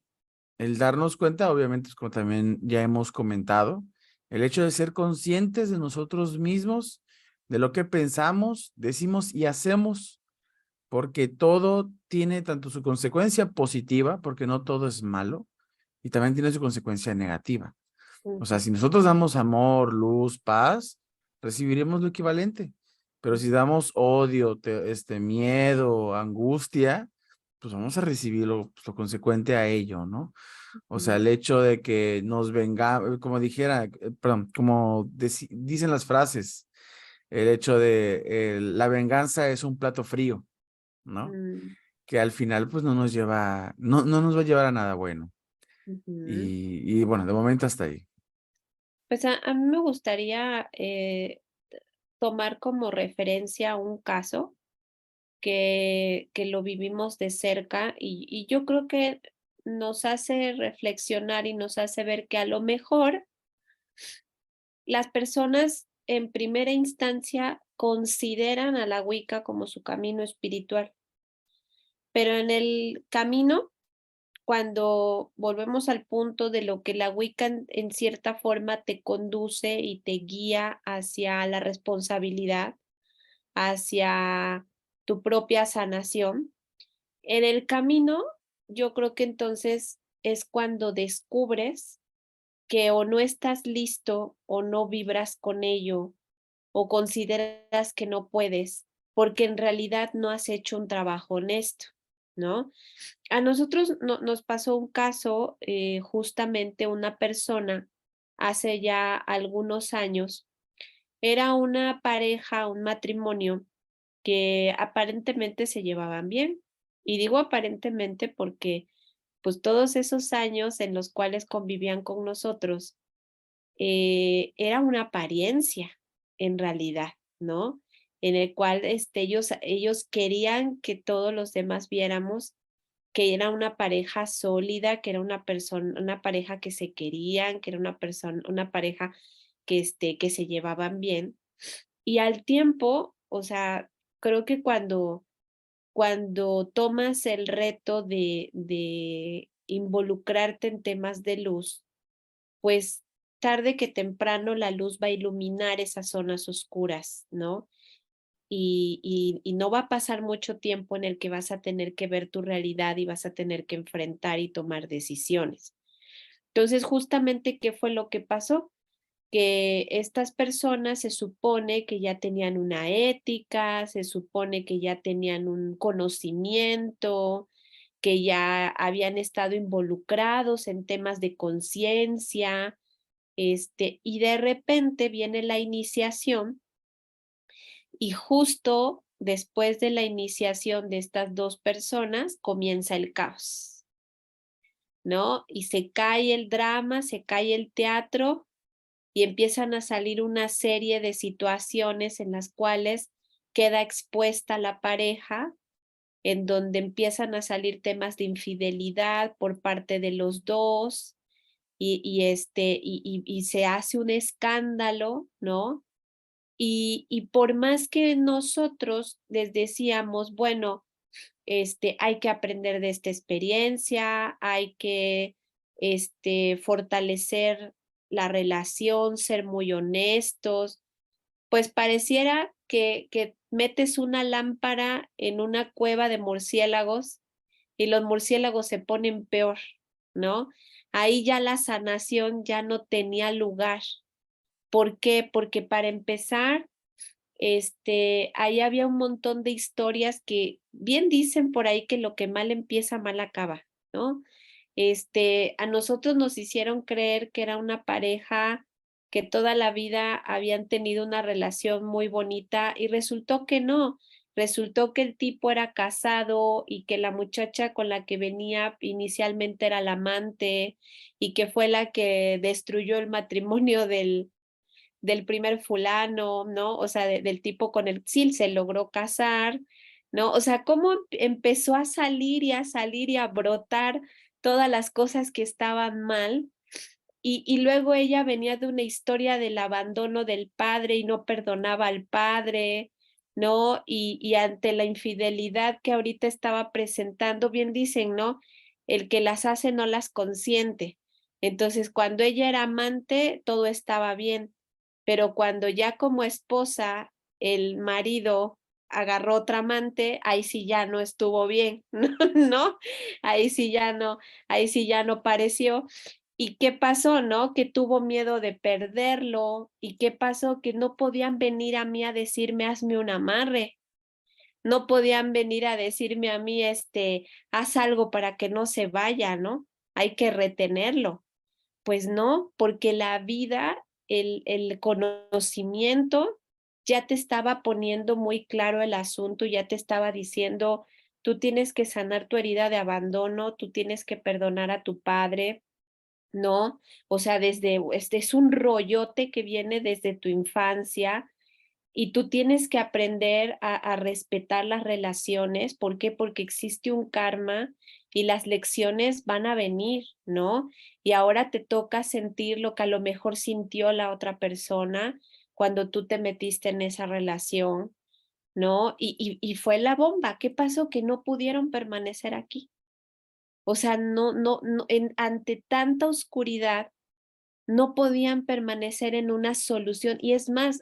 el darnos cuenta, obviamente, como también ya hemos comentado, el hecho de ser conscientes de nosotros mismos, de lo que pensamos, decimos y hacemos, porque todo tiene tanto su consecuencia positiva, porque no todo es malo, y también tiene su consecuencia negativa. O sea, Ujú. si nosotros damos amor, luz, paz, recibiremos lo equivalente. Pero si damos odio, miedo, angustia, pues vamos a recibir lo consecuente a ello, ¿no? O sea, el hecho de que nos venga, como dijera, perdón, como dicen las frases, el hecho de la venganza es un plato frío, ¿no? Mm, Que al final pues no nos lleva, no nos va a llevar a nada bueno. ujú. Y bueno, de momento hasta ahí. Pues a mí me gustaría tomar como referencia un caso que lo vivimos de cerca y yo creo que nos hace reflexionar y nos hace ver que a lo mejor las personas en primera instancia consideran a la Wicca como su camino espiritual, pero en el camino, cuando volvemos al punto de lo que la Wicca en cierta forma te conduce y te guía hacia la responsabilidad, hacia tu propia sanación, en el camino, yo creo que entonces es cuando descubres que o no estás listo o no vibras con ello o consideras que no puedes, porque en realidad no has hecho un trabajo honesto, ¿no? A nosotros nos pasó un caso, justamente una persona hace ya algunos años, era una pareja, un matrimonio que aparentemente se llevaban bien. Y digo aparentemente porque pues todos esos años en los cuales convivían con nosotros, era una apariencia en realidad, ¿no? En el cual ellos querían que todos los demás viéramos que era una pareja sólida, que era una persona, una pareja que se querían, que era una persona, una pareja que se llevaban bien. Y al tiempo, o sea, creo que cuando tomas el reto de involucrarte en temas de luz, pues tarde que temprano la luz va a iluminar esas zonas oscuras, ¿no? Y no va a pasar mucho tiempo en el que vas a tener que ver tu realidad y vas a tener que enfrentar y tomar decisiones. Entonces, justamente, ¿qué fue lo que pasó? Que estas personas se supone que ya tenían una ética, se supone que ya tenían un conocimiento, que ya habían estado involucrados en temas de conciencia, y de repente viene la iniciación y justo después de la iniciación de estas dos personas comienza el caos, ¿no? Y se cae el drama, se cae el teatro y empiezan a salir una serie de situaciones en las cuales queda expuesta la pareja, en donde empiezan a salir temas de infidelidad por parte de los dos y se hace un escándalo, ¿no? Y por más que nosotros les decíamos, bueno, hay que aprender de esta experiencia, hay que fortalecer la relación, ser muy honestos, pues pareciera que metes una lámpara en una cueva de murciélagos y los murciélagos se ponen peor, ¿no? Ahí ya la sanación ya no tenía lugar. ¿Por qué? Porque para empezar, ahí había un montón de historias que bien dicen por ahí que lo que mal empieza, mal acaba, ¿no? A nosotros nos hicieron creer que era una pareja que toda la vida habían tenido una relación muy bonita y resultó que no. Resultó que el tipo era casado y que la muchacha con la que venía inicialmente era la amante y que fue la que destruyó el matrimonio del primer fulano, ¿no? O sea, del tipo con el sí se logró casar, ¿no? O sea, cómo empezó a salir y a brotar todas las cosas que estaban mal. Y luego ella venía de una historia del abandono del padre y no perdonaba al padre, ¿no? Y ante la infidelidad que ahorita estaba presentando, bien dicen, ¿no? El que las hace no las consiente. Entonces, cuando ella era amante, todo estaba bien, pero cuando ya como esposa el marido agarró otra amante, ahí sí ya no estuvo bien, ¿no? ¿No? Ahí sí ya no pareció. ¿Y qué pasó, no? Que tuvo miedo de perderlo. ¿Y qué pasó? Que no podían venir a mí a decirme, hazme un amarre. No podían venir a decirme a mí, haz algo para que no se vaya, ¿no? Hay que retenerlo. Pues no, porque la vida, el conocimiento ya te estaba poniendo muy claro el asunto, ya te estaba diciendo, tú tienes que sanar tu herida de abandono, tú tienes que perdonar a tu padre, ¿no? O sea, este es un rollote que viene desde tu infancia y tú tienes que aprender a respetar las relaciones. ¿Por qué? Porque existe un karma y las lecciones van a venir, ¿no? Y ahora te toca sentir lo que a lo mejor sintió la otra persona cuando tú te metiste en esa relación, ¿no? Y fue la bomba. ¿Qué pasó? Que no pudieron permanecer aquí. O sea, ante tanta oscuridad, no podían permanecer en una solución. Y es más,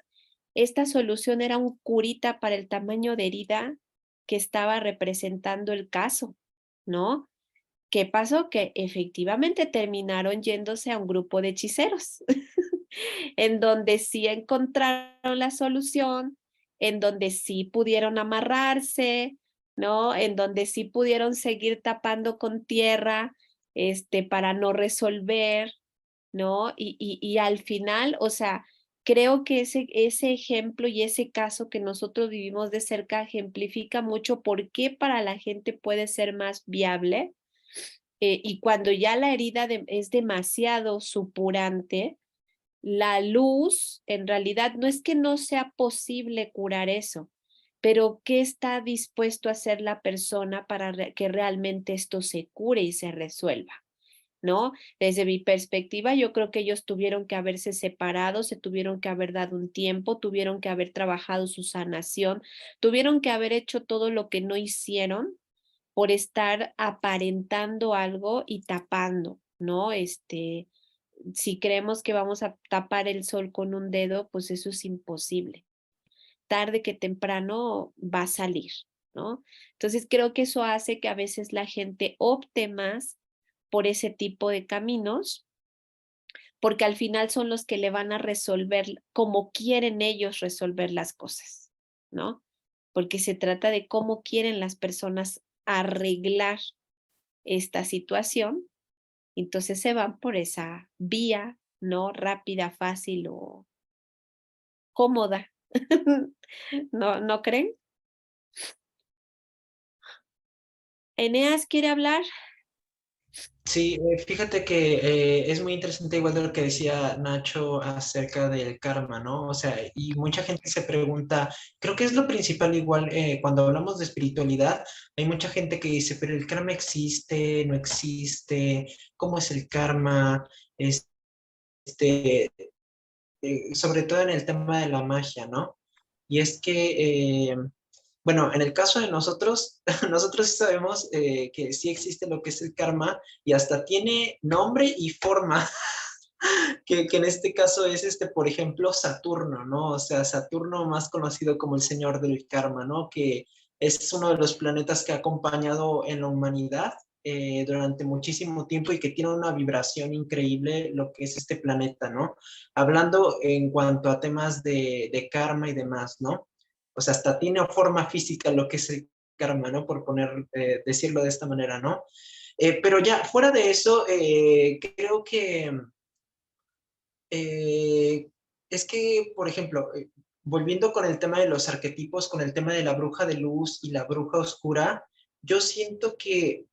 esta solución era un curita para el tamaño de herida que estaba representando el caso, ¿no? ¿Qué pasó? Que efectivamente terminaron yéndose a un grupo de hechiceros, en donde sí encontraron la solución, en donde sí pudieron amarrarse, ¿no? En donde sí pudieron seguir tapando con tierra, para no resolver, ¿no? Y al final, o sea, creo que ese ejemplo y ese caso que nosotros vivimos de cerca ejemplifica mucho por qué para la gente puede ser más viable. Y cuando ya la herida es demasiado supurante, la luz en realidad no es que no sea posible curar eso, pero ¿qué está dispuesto a hacer la persona para que realmente esto se cure y se resuelva? ¿No? Desde mi perspectiva, yo creo que ellos tuvieron que haberse separado, se tuvieron que haber dado un tiempo, tuvieron que haber trabajado su sanación, tuvieron que haber hecho todo lo que no hicieron por estar aparentando algo y tapando, ¿no? Si creemos que vamos a tapar el sol con un dedo, pues eso es imposible. Tarde que temprano va a salir, ¿no? Entonces creo que eso hace que a veces la gente opte más por ese tipo de caminos, porque al final son los que le van a resolver como quieren ellos resolver las cosas, ¿no? Porque se trata de cómo quieren las personas arreglar esta situación, entonces se van por esa vía, ¿no? Rápida, fácil o cómoda. ¿No creen? Eneas quiere hablar. Sí, fíjate que es muy interesante igual de lo que decía Nacho acerca del karma, ¿no? O sea, y mucha gente se pregunta, creo que es lo principal igual cuando hablamos de espiritualidad, hay mucha gente que dice, pero el karma existe, no existe, ¿cómo es el karma? Este, Sobre todo en el tema de la magia, ¿no? Y es que, bueno, en el caso de nosotros, nosotros sí sabemos que sí existe lo que es el karma y hasta tiene nombre y forma, que en este caso es, por ejemplo, Saturno, ¿no? O sea, Saturno más conocido como el señor del karma, ¿no? Que es uno de los planetas que ha acompañado en la humanidad durante muchísimo tiempo y que tiene una vibración increíble lo que es este planeta, ¿no? Hablando en cuanto a temas de karma y demás, ¿no? O sea, hasta tiene forma física lo que es el karma, ¿no? Por decirlo de esta manera, ¿no? Pero ya, fuera de eso, creo que eh, es que, por ejemplo, volviendo con el tema de los arquetipos, con el tema de la bruja de luz y la bruja oscura, yo siento que,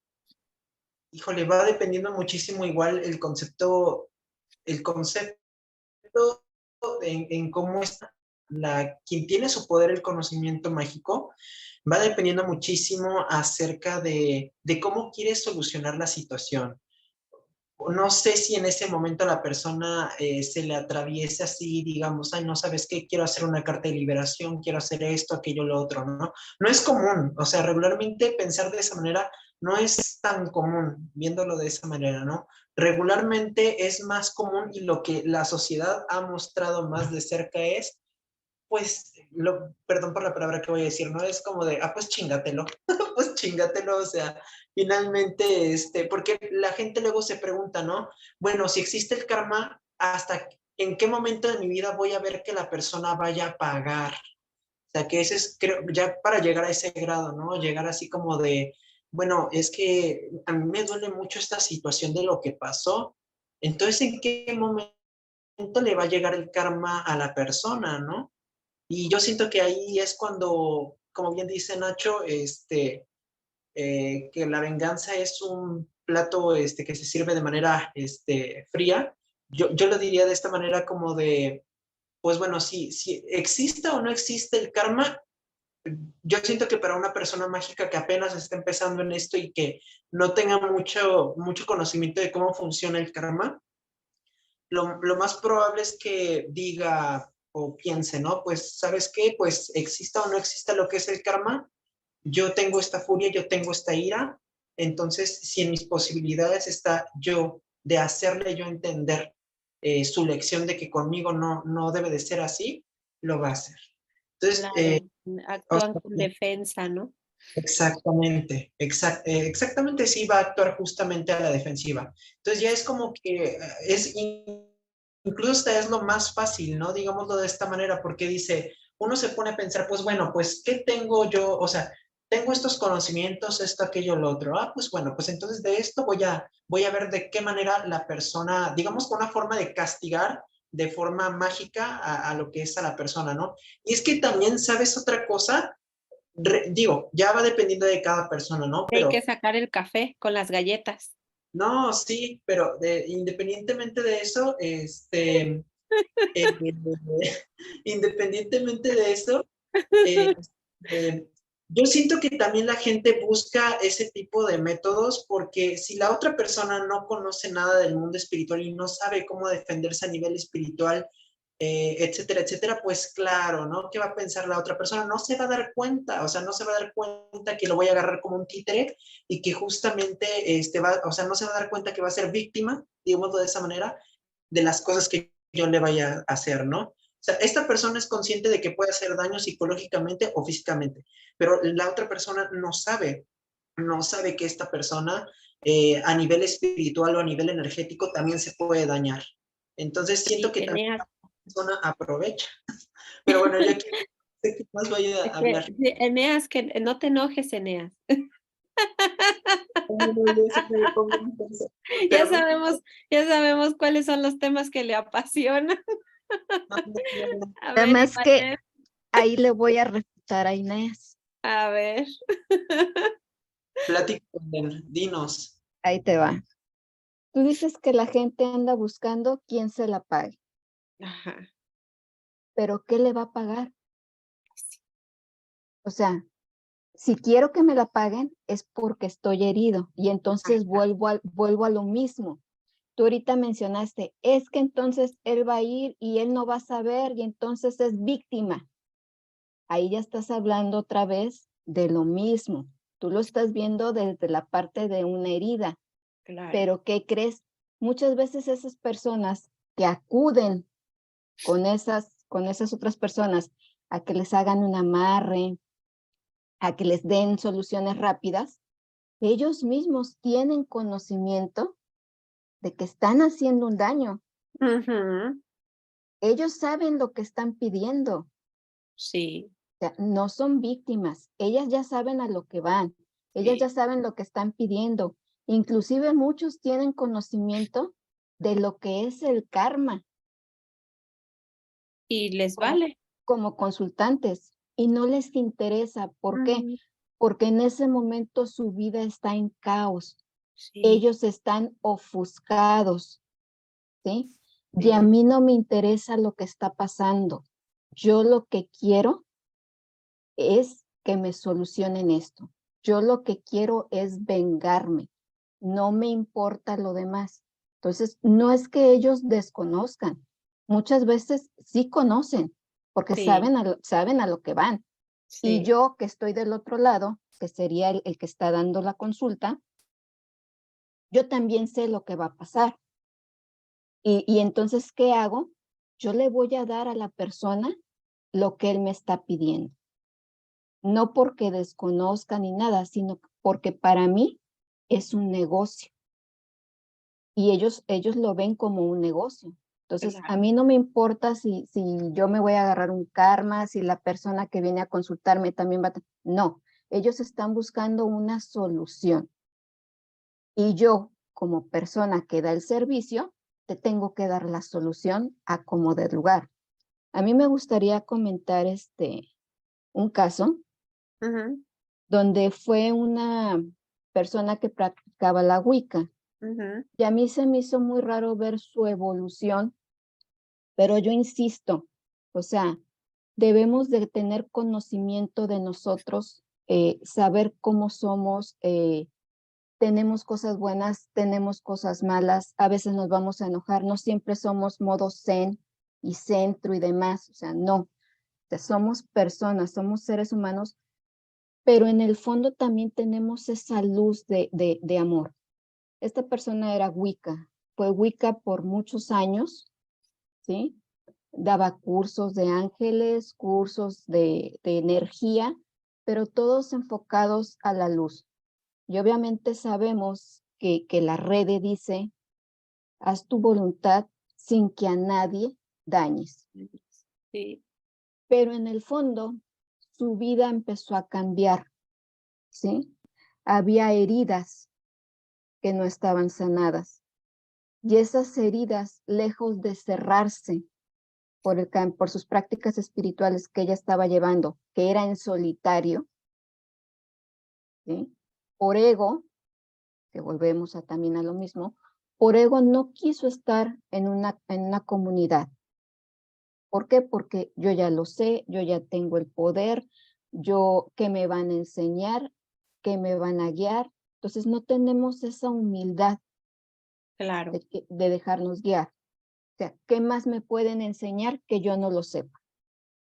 híjole, va dependiendo muchísimo igual el concepto en cómo está quien tiene su poder, el conocimiento mágico, va dependiendo muchísimo acerca de cómo quiere solucionar la situación. No sé si en ese momento la persona se le atraviesa así, digamos, ay, no sabes qué, quiero hacer una carta de liberación, quiero hacer esto, aquello, lo otro, ¿no? No es común, o sea, regularmente pensar de esa manera no es tan común, viéndolo de esa manera, ¿no? Regularmente es más común y lo que la sociedad ha mostrado más de cerca es pues, perdón por la palabra que voy a decir, no es como de, pues chingatelo, pues chingatelo, o sea, finalmente, porque la gente luego se pregunta, ¿no? Bueno, si existe el karma, ¿hasta en qué momento de mi vida voy a ver que la persona vaya a pagar? O sea, que ese es, creo, ya para llegar a ese grado, ¿no? Llegar así como de, bueno, es que a mí me duele mucho esta situación de lo que pasó. Entonces, ¿en qué momento le va a llegar el karma a la persona, ¿no? Y yo siento que ahí es cuando, como bien dice Nacho, que la venganza es un plato que se sirve de manera fría. Yo lo diría de esta manera como de, pues bueno, si exista o no existe el karma, yo siento que para una persona mágica que apenas está empezando en esto y que no tenga mucho conocimiento de cómo funciona el karma, lo más probable es que diga o piense, ¿no? Pues, ¿sabes qué? Pues exista o no exista lo que es el karma, yo tengo esta furia, yo tengo esta ira, entonces si en mis posibilidades está yo de hacerle yo entender su lección de que conmigo no debe de ser así, lo va a hacer. Entonces, Claro, o actúan sea, con defensa, ¿no? exactamente, exactamente sí va a actuar justamente a la defensiva. Entonces ya es como que incluso hasta es lo más fácil, ¿no? Digámoslo de esta manera, porque dice, uno se pone a pensar, pues bueno, pues ¿qué tengo yo? O sea, tengo estos conocimientos, esto, aquello, lo otro. Ah, pues bueno, pues entonces de esto voy a ver de qué manera la persona, digamos, con una forma de castigar de forma mágica a lo que es a la persona, ¿no? Y es que también, ¿sabes otra cosa? Digo, ya va dependiendo de cada persona, ¿no? Hay que Pero, sacar el café con las galletas. no, sí, pero independientemente de eso, eh, independientemente de eso, eh, eh, yo siento que también la gente busca ese tipo de métodos porque si la otra persona no conoce nada del mundo espiritual y no sabe cómo defenderse a nivel espiritual, etcétera, etcétera, pues claro, ¿no? ¿Qué va a pensar la otra persona? No se va a dar cuenta, o sea, no se va a dar cuenta que lo voy a agarrar como un títere y que justamente, o sea, no se va a dar cuenta que va a ser víctima, digámoslo de esa manera, de las cosas que yo le vaya a hacer, ¿no? O sea, esta persona es consciente de que puede hacer daño psicológicamente o físicamente, pero la otra persona no sabe que esta persona a nivel espiritual o a nivel energético también se puede dañar. Entonces siento Sí, que también Eneas. la persona aprovecha. Pero bueno, yo quiero sé qué más voy a hablar. Sí, Eneas, que no te enojes, Eneas. Ya Pero no, sabemos, ya sabemos cuáles son los temas que le apasionan. no, no, no. A ver, Además que Imael, ahí le voy a refutar a Inés. a ver. Platícame, dinos. Ahí te va. Tú dices que la gente anda buscando quién se la pague, Ajá. pero ¿qué le va a pagar? O sea, si quiero que me la paguen es porque estoy herido y entonces vuelvo a lo mismo. Tú ahorita mencionaste, es que entonces él va a ir y él no va a saber y entonces es víctima. Ahí ya estás hablando otra vez de lo mismo. Tú lo estás viendo desde la parte de una herida, Claro. pero ¿qué crees? Muchas veces esas personas que acuden con esas otras personas a que les hagan un amarre, a que les den soluciones rápidas, ellos mismos tienen conocimiento de que están haciendo un daño. Ujú. Ellos saben lo que están pidiendo. Sí, O sea, no son víctimas. Ellas ya saben a lo que van. Ellas sí. ya saben lo que están pidiendo. Inclusive muchos tienen conocimiento de lo que es el karma Y les como, vale. como consultantes y no les interesa. ¿Por qué? Ujú. Porque en ese momento su vida está en caos. Sí, Ellos están ofuscados, ¿sí? Y a sí. mí no me interesa lo que está pasando. Yo lo que quiero es que me solucionen esto. Yo lo que quiero es vengarme. No me importa lo demás. Entonces, no es que ellos desconozcan. Muchas veces sí conocen, porque Sí, saben a lo que van. Y sí. yo que estoy del otro lado, que sería el que está dando la consulta, yo también sé lo que va a pasar. Y entonces, ¿qué hago? Yo le voy a dar a la persona lo que él me está pidiendo. No porque desconozca ni nada, sino porque para mí es un negocio y ellos lo ven como un negocio. Entonces, a Claro. mí no me importa si yo me voy a agarrar un karma, si la persona que viene a consultarme también va a... No, ellos están buscando una solución. Y yo, como persona que da el servicio, te tengo que dar la solución a como de lugar. A mí me gustaría comentar un caso Ujú, donde fue una persona que practicaba la Wicca. ujú, Y a mí se me hizo muy raro ver su evolución, pero yo insisto, o sea, debemos de tener conocimiento de nosotros, saber cómo somos, tenemos cosas buenas, tenemos cosas malas, a veces nos vamos a enojar, no siempre somos modo zen y centro y demás, o sea, no, o sea, somos personas, somos seres humanos, pero en el fondo también tenemos esa luz de amor. Esta persona era Wicca, fue Wicca por muchos años, ¿sí? Daba cursos de ángeles, cursos de energía, pero todos enfocados a la luz. Y obviamente sabemos que la red dice, haz tu voluntad sin que a nadie dañes. sí, Pero en el fondo, su vida empezó a cambiar, ¿sí? Había heridas que no estaban sanadas. Y esas heridas, lejos de cerrarse por sus prácticas espirituales que ella estaba llevando, que era en solitario, ¿sí? Por ego, que volvemos también a lo mismo, por ego no quiso estar en una comunidad. ¿Por qué? Porque yo ya lo sé, yo ya tengo el poder, ¿qué me van a enseñar? ¿Qué me van a guiar? Entonces no tenemos esa humildad claro. de dejarnos guiar. O sea, ¿qué más me pueden enseñar que yo no lo sepa?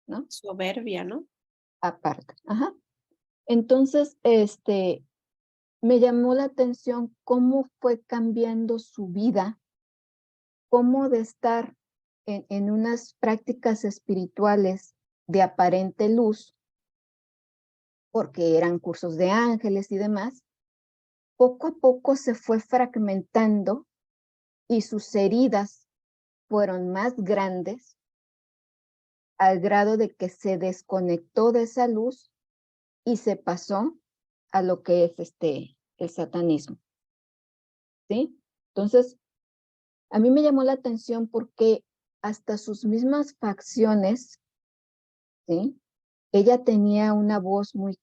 ¿No? Soberbia, ¿no? Aparte. Ajá. Entonces, me llamó la atención cómo fue cambiando su vida, cómo de estar en unas prácticas espirituales de aparente luz, porque eran cursos de ángeles y demás, poco a poco se fue fragmentando y sus heridas fueron más grandes al grado de que se desconectó de esa luz y se pasó a lo que es el satanismo, ¿sí? Entonces, a mí me llamó la atención porque hasta sus mismas facciones, ¿sí? Ella tenía una voz muy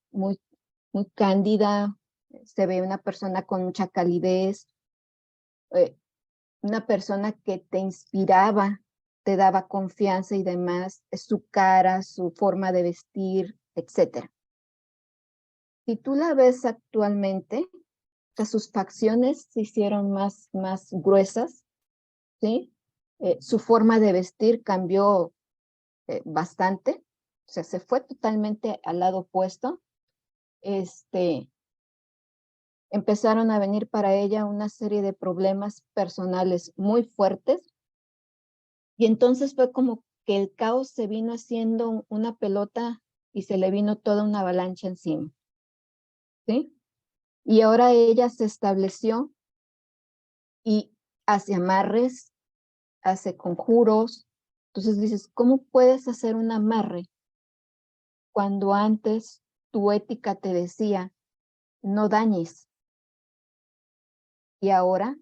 cándida, se ve una persona con mucha calidez, eh, una persona que te inspiraba, te daba confianza y demás, su cara, su forma de vestir, etcétera. Si tú la ves actualmente, o sea, sus facciones se hicieron más gruesas, ¿sí? Su forma de vestir cambió bastante, o sea, se fue totalmente al lado opuesto. Empezaron a venir para ella una serie de problemas personales muy fuertes y entonces fue como que el caos se vino haciendo una pelota y se le vino toda una avalancha encima, ¿sí? Y ahora ella se estableció y hace amarres, hace conjuros. Entonces dices, ¿cómo puedes hacer un amarre cuando antes tu ética te decía, no dañes, y ahora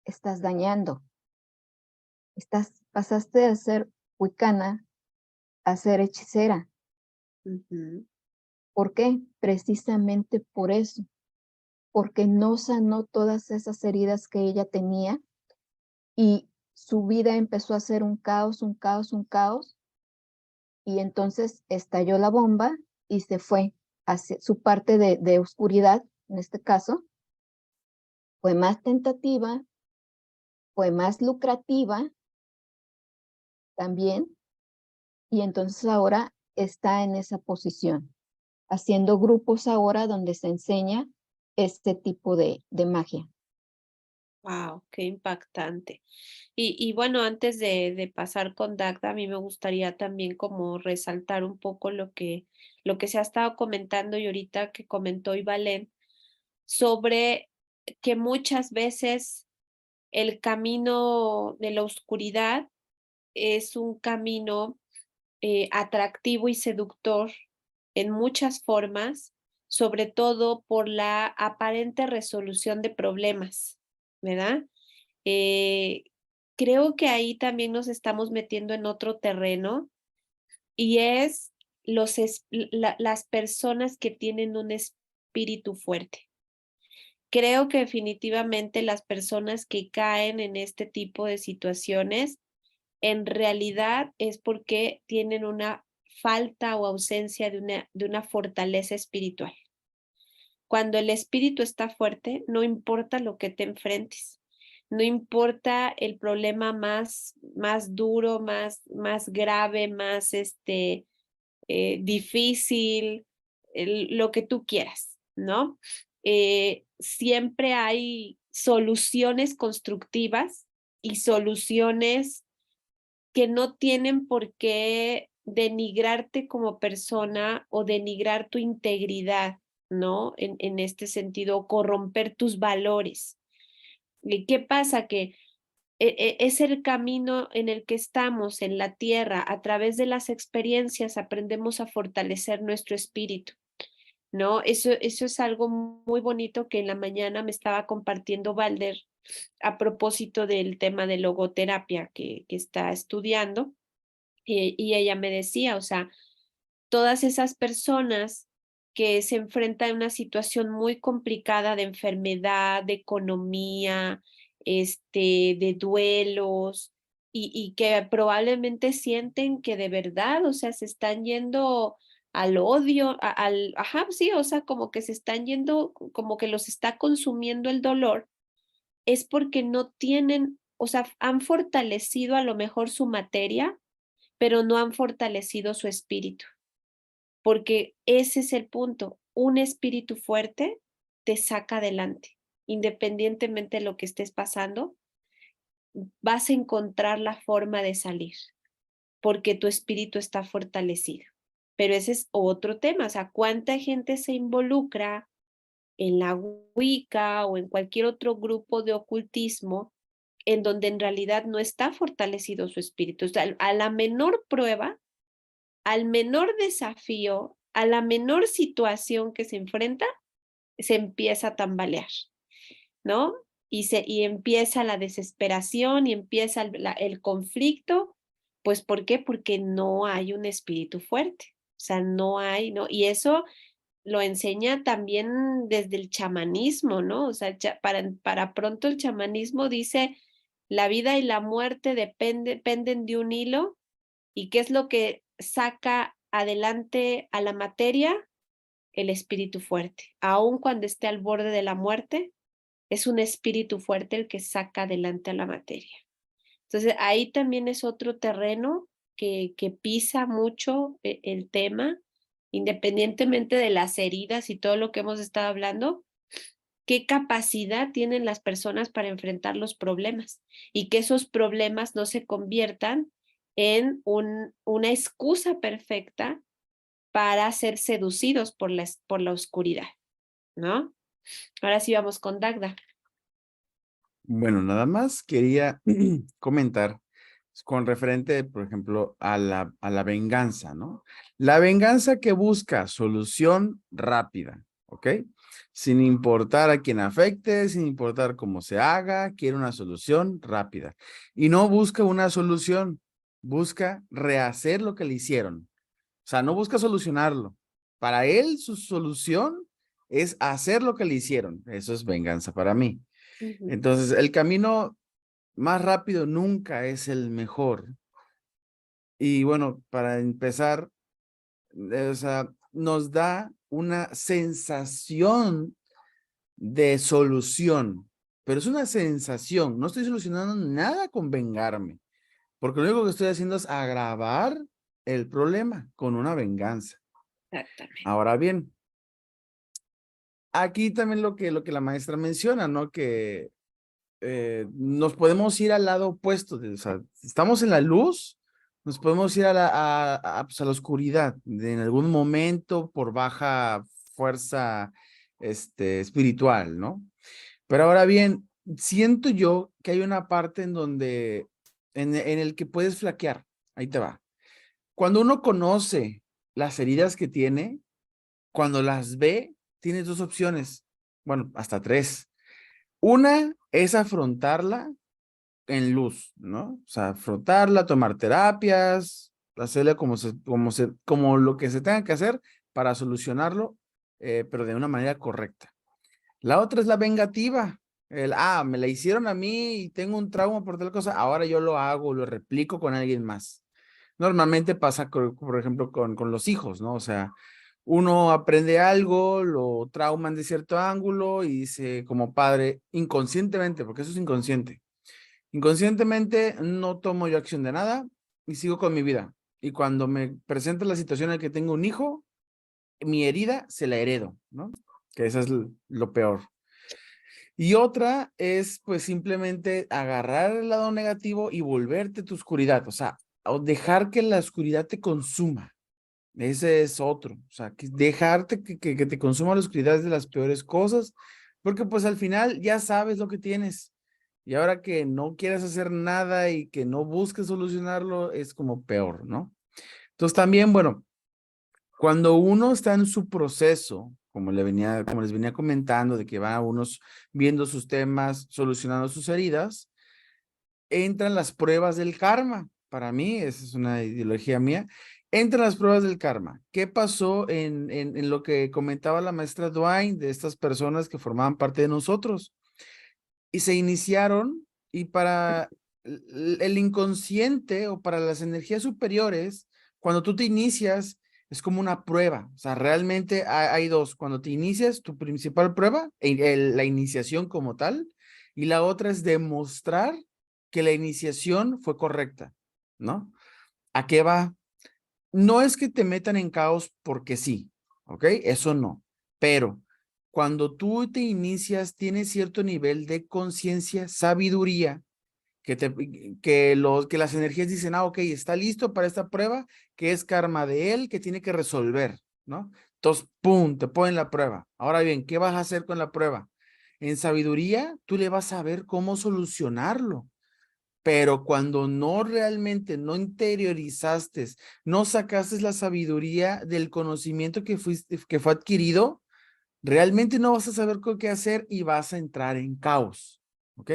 estás dañando? Pasaste de ser wicana a ser hechicera. Ujú, ¿Por qué? Precisamente por eso, porque no sanó todas esas heridas que ella tenía y su vida empezó a ser un caos, un caos, un caos, y entonces estalló la bomba y se fue hacia su parte de oscuridad, en este caso, fue más tentativa, fue más lucrativa también, y entonces ahora está en esa posición, haciendo grupos ahora donde se enseña este tipo de magia. wow, qué impactante. Y bueno, antes de pasar con Dagda, a mí me gustaría también como resaltar un poco lo que se ha estado comentando y ahorita que comentó Ivalén sobre que muchas veces el camino de la oscuridad es un camino atractivo y seductor en muchas formas, sobre todo por la aparente resolución de problemas, ¿verdad? Eh, Creo que ahí también nos estamos metiendo en otro terreno y es las personas que tienen un espíritu fuerte. Creo que definitivamente las personas que caen en este tipo de situaciones en realidad es porque tienen una falta o ausencia de una fortaleza espiritual. Cuando el espíritu está fuerte, no importa lo que te enfrentes, no importa el problema más duro, más grave, más difícil, lo que tú quieras, ¿no? Siempre hay soluciones constructivas y soluciones que no tienen por qué denigrarte como persona o denigrar tu integridad, ¿no? En este sentido, corromper tus valores. ¿Y qué pasa? Que es el camino en el que estamos en la tierra. A través de las experiencias aprendemos a fortalecer nuestro espíritu, ¿no? Eso es algo muy bonito que en la mañana me estaba compartiendo Valder a propósito del tema de logoterapia que está estudiando. Y ella me decía, o sea, todas esas personas que se enfrentan a una situación muy complicada de enfermedad, de economía, de duelos, y que probablemente sienten que de verdad, o sea, se están yendo al odio, ajá, sí, o sea, como que se están yendo, como que los está consumiendo el dolor, es porque no tienen, o sea, han fortalecido a lo mejor su materia, pero no han fortalecido su espíritu, porque ese es el punto. Un espíritu fuerte te saca adelante, independientemente de lo que estés pasando, vas a encontrar la forma de salir, porque tu espíritu está fortalecido. Pero ese es otro tema, o sea, ¿cuánta gente se involucra en la Wicca o en cualquier otro grupo de ocultismo en donde en realidad no está fortalecido su espíritu? O sea, a la menor prueba, al menor desafío, a la menor situación que se enfrenta, se empieza a tambalear, ¿no? Y empieza la desesperación y empieza el conflicto. Pues, ¿por qué? Porque no hay un espíritu fuerte. O sea, no hay, ¿no? Y eso lo enseña también desde el chamanismo, ¿no? O sea, para pronto el chamanismo dice, la vida y la muerte dependen de un hilo. ¿Y qué es lo que saca adelante a la materia? El espíritu fuerte. Aun cuando esté al borde de la muerte, es un espíritu fuerte el que saca adelante a la materia. Entonces, ahí también es otro terreno que pisa mucho el tema, independientemente de las heridas y todo lo que hemos estado hablando, qué capacidad tienen las personas para enfrentar los problemas y que esos problemas no se conviertan en una excusa perfecta para ser seducidos por la oscuridad, ¿no? Ahora sí vamos con Dagda. Bueno, nada más quería comentar con referente, por ejemplo, a la venganza, ¿no? La venganza que busca solución rápida, ¿ok? Sin importar a quién afecte, sin importar cómo se haga, quiere una solución rápida. Y no busca una solución, busca rehacer lo que le hicieron. O sea, no busca solucionarlo. Para él, su solución es hacer lo que le hicieron. Eso es venganza para mí. Entonces, el camino más rápido nunca es el mejor. Y bueno, para empezar, o sea, nos da una sensación de solución, pero es una sensación. No estoy solucionando nada con vengarme, porque lo único que estoy haciendo es agravar el problema con una venganza. Exactamente. Ahora bien, aquí también lo que la maestra menciona, ¿no? Que nos podemos ir al lado opuesto, o sea, si estamos en la luz, nos podemos ir pues, a la oscuridad, en algún momento por baja fuerza espiritual, ¿no? Pero ahora bien, siento yo que hay una parte en donde, en el que puedes flaquear. Ahí te va. Cuando uno conoce las heridas que tiene, cuando las ve, tienes dos opciones. Bueno, hasta tres. Una es afrontarla en luz, ¿no? O sea, afrontarla, tomar terapias, hacerle como lo que se tenga que hacer para solucionarlo, pero de una manera correcta. La otra es la vengativa. Me la hicieron a mí y tengo un trauma por tal cosa, ahora yo lo hago, lo replico con alguien más. Normalmente pasa, por ejemplo, con los hijos, ¿no? O sea, uno aprende algo, lo trauman de cierto ángulo y dice como padre, inconscientemente, porque eso es inconsciente, inconscientemente no tomo yo acción de nada y sigo con mi vida. Y cuando me presenta la situación en la que tengo un hijo, mi herida se la heredo, ¿no? Que eso es lo peor. Y otra es pues simplemente agarrar el lado negativo y volverte tu oscuridad, o sea, o dejar que la oscuridad te consuma. Ese es otro, o sea, dejarte que te consuma la oscuridad es de las peores cosas, porque pues al final ya sabes lo que tienes. Y ahora que no quieres hacer nada y que no busques solucionarlo, es como peor, ¿no? Entonces también, bueno, cuando uno está en su proceso, como les venía comentando, de que va unos viendo sus temas, solucionando sus heridas, entran las pruebas del karma. Para mí, esa es una ideología mía. Entran las pruebas del karma. ¿Qué pasó en lo que comentaba la maestra Dwayne de estas personas que formaban parte de nosotros? Y se iniciaron y para el inconsciente o para las energías superiores, cuando tú te inicias, es como una prueba. O sea, realmente hay dos. Cuando te inicias, tu principal prueba, la iniciación como tal, y la otra es demostrar que la iniciación fue correcta, ¿no? ¿A qué va? No es que te metan en caos porque sí, ¿ok? Eso no. Pero cuando tú te inicias, tienes cierto nivel de conciencia, sabiduría, que las energías dicen, ok, está listo para esta prueba, que es karma de él, que tiene que resolver, ¿no? Entonces, ¡pum!, te ponen la prueba. Ahora bien, ¿qué vas a hacer con la prueba? En sabiduría, tú le vas a ver cómo solucionarlo. Pero cuando no realmente no interiorizaste, no sacaste la sabiduría del conocimiento que fue adquirido, realmente no vas a saber qué hacer y vas a entrar en caos, ¿ok?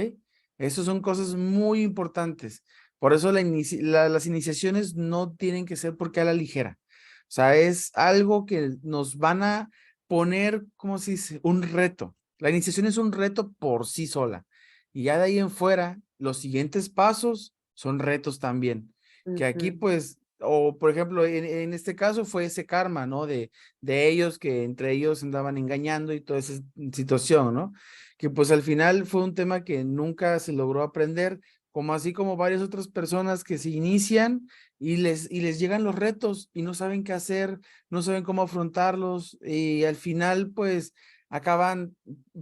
Esas son cosas muy importantes. Por eso las iniciaciones no tienen que ser porque a la ligera. O sea, es algo que nos van a poner, ¿cómo se dice? Un reto. La iniciación es un reto por sí sola. Y ya de ahí en fuera, los siguientes pasos son retos también. Que aquí, Ujú. pues, o por ejemplo, en este caso fue ese karma, ¿no? De ellos que entre ellos andaban engañando y toda esa situación, ¿no? Que pues al final fue un tema que nunca se logró aprender, como así como varias otras personas que se inician y les llegan los retos y no saben qué hacer, no saben cómo afrontarlos y al final pues acaban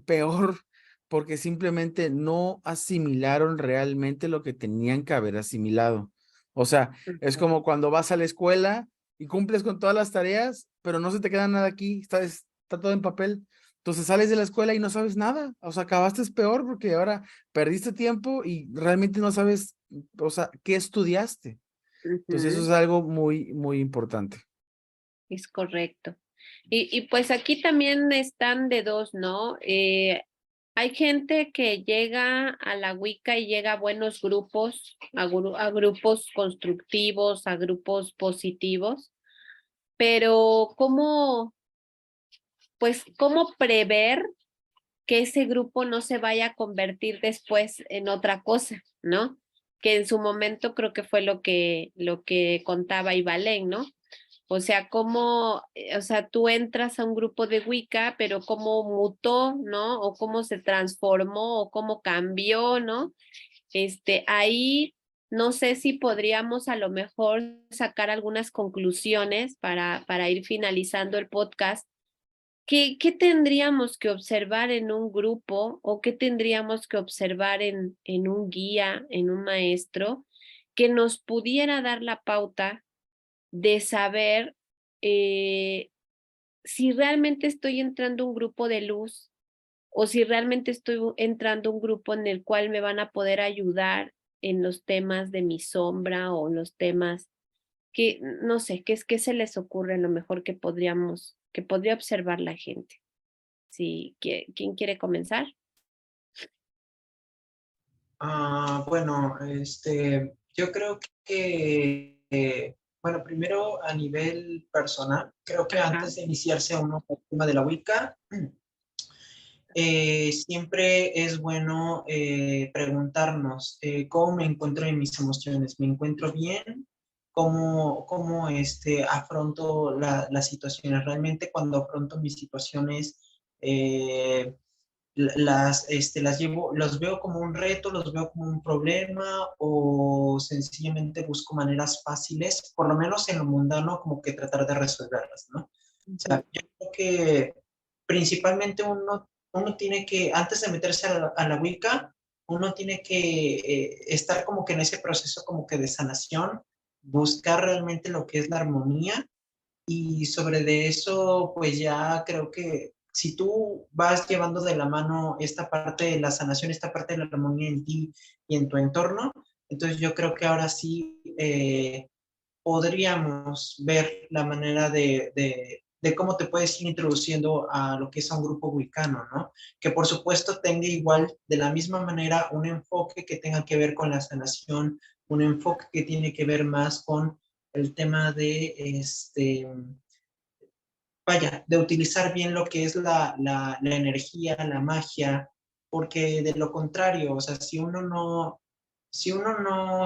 peor porque simplemente no asimilaron realmente lo que tenían que haber asimilado. O sea, es Ujú. como cuando vas a la escuela y cumples con todas las tareas, pero no se te queda nada aquí, está todo en papel. Entonces sales de la escuela y no sabes nada, o sea, acabaste peor porque ahora perdiste tiempo y realmente no sabes, o sea, qué estudiaste. Entonces eso Ujú. es algo muy, muy importante. Es correcto. Y pues aquí también están de dos, ¿no? Hay gente que llega a la Wicca y llega a buenos grupos, a grupos constructivos, a grupos positivos, pero ¿cómo prever que ese grupo no se vaya a convertir después en otra cosa, ¿no? Que en su momento creo que fue lo que contaba Ibalén, ¿no? O sea, o sea, tú entras a un grupo de Wicca, pero cómo mutó, ¿no? O cómo se transformó, o cómo cambió, ¿no? Ahí no sé si podríamos a lo mejor sacar algunas conclusiones para ir finalizando el podcast. ¿Qué tendríamos que observar en un grupo o qué tendríamos que observar en un guía, en un maestro, que nos pudiera dar la pauta de saber si realmente estoy entrando a un grupo de luz o si realmente estoy entrando a un grupo en el cual me van a poder ayudar en los temas de mi sombra o los temas que, no sé, qué se les ocurre a lo mejor que podría observar la gente. Sí, ¿quién quiere comenzar? Bueno, yo creo que, bueno, primero a nivel personal, creo que Ajá, antes de iniciarse uno con el tema de la Wicca, siempre es bueno preguntarnos cómo me encuentro en mis emociones. ¿Me encuentro bien? ¿Cómo afronto las situaciones? Realmente cuando afronto mis situaciones, eh, las llevo, los veo como un reto, los veo como un problema o sencillamente busco maneras fáciles, por lo menos en lo mundano, como que tratar de resolverlas, ¿no? O ujú, sea, yo creo que principalmente uno tiene que, antes de meterse a la Wicca, uno tiene que estar como que en ese proceso como que de sanación, buscar realmente lo que es la armonía y sobre de eso, pues ya creo que si tú vas llevando de la mano esta parte de la sanación, esta parte de la armonía en ti y en tu entorno, entonces yo creo que ahora sí podríamos ver la manera de cómo te puedes ir introduciendo a lo que es a un grupo wicano, ¿no? Que por supuesto tenga igual, de la misma manera, un enfoque que tenga que ver con la sanación, un enfoque que tiene que ver más con el tema de, vaya, de utilizar bien lo que es la energía, la magia, porque de lo contrario, o sea, si uno no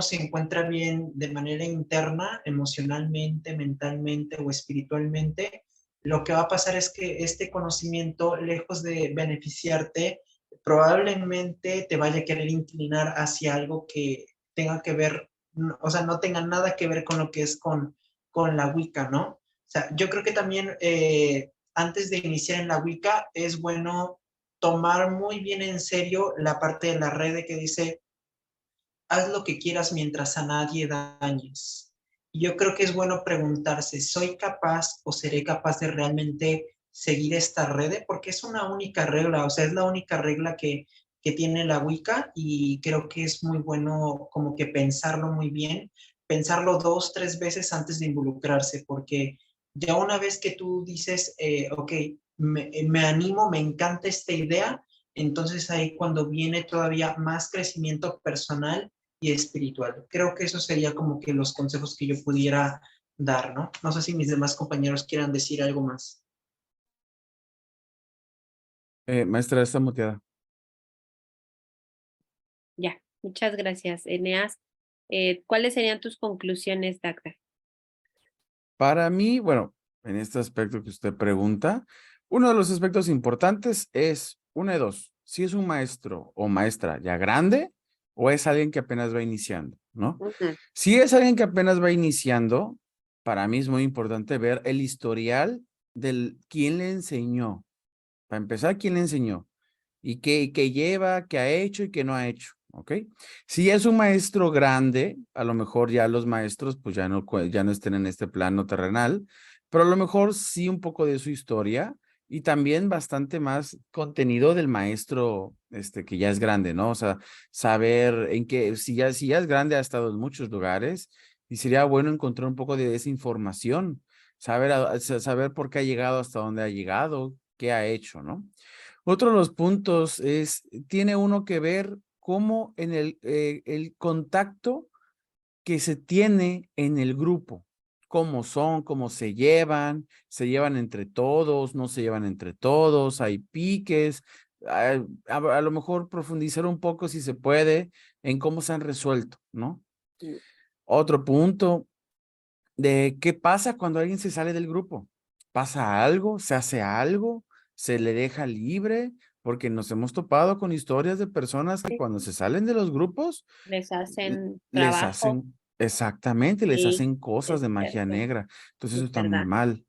se encuentra bien de manera interna, emocionalmente, mentalmente o espiritualmente, lo que va a pasar es que este conocimiento, lejos de beneficiarte, probablemente te vaya a querer inclinar hacia algo que tenga que ver, o sea, no tenga nada que ver con lo que es con la Wicca, ¿no? O sea, yo creo que también antes de iniciar en la Wicca es bueno tomar muy bien en serio la parte de la red que dice haz lo que quieras mientras a nadie dañes. Y yo creo que es bueno preguntarse, ¿soy capaz o seré capaz de realmente seguir esta red? Porque es una única regla, o sea, es la única regla que tiene la Wicca y creo que es muy bueno como que pensarlo muy bien, pensarlo 2, 3 veces antes de involucrarse, porque ya una vez que tú dices, ok, me animo, me encanta esta idea, entonces ahí cuando viene todavía más crecimiento personal y espiritual. Creo que eso sería como que los consejos que yo pudiera dar, ¿no? No sé si mis demás compañeros quieran decir algo más. Maestra, está muteada. ya, muchas gracias, Eneas. ¿Cuáles serían tus conclusiones, Dagda? Para mí, bueno, en este aspecto que usted pregunta, uno de los aspectos importantes es, una de dos, si es un maestro o maestra ya grande o es alguien que apenas va iniciando, ¿no? Ujú, Si es alguien que apenas va iniciando, para mí es muy importante ver el historial del quién le enseñó. Para empezar, quién le enseñó y qué lleva, qué ha hecho y qué no ha hecho, ¿ok? Si es un maestro grande, a lo mejor ya los maestros pues ya no estén en este plano terrenal, pero a lo mejor sí un poco de su historia y también bastante más contenido del maestro que ya es grande, ¿no? O sea, saber en qué, si ya es grande, ha estado en muchos lugares y sería bueno encontrar un poco de esa información, saber por qué ha llegado hasta dónde ha llegado, qué ha hecho, ¿no? Otro de los puntos tiene uno que ver cómo en el contacto que se tiene en el grupo, cómo son, cómo se llevan entre todos, no se llevan entre todos, hay piques, a lo mejor profundizar un poco si se puede en cómo se han resuelto, ¿no? mm, Otro punto de qué pasa cuando alguien se sale del grupo. ¿Pasa algo? ¿Se hace algo? ¿Se le deja libre? Porque nos hemos topado con historias de personas que sí, cuando se salen de los grupos, les hacen les trabajo, hacen, exactamente, les sí, hacen cosas es de magia cierto, negra. Entonces eso es está muy verdad. mal.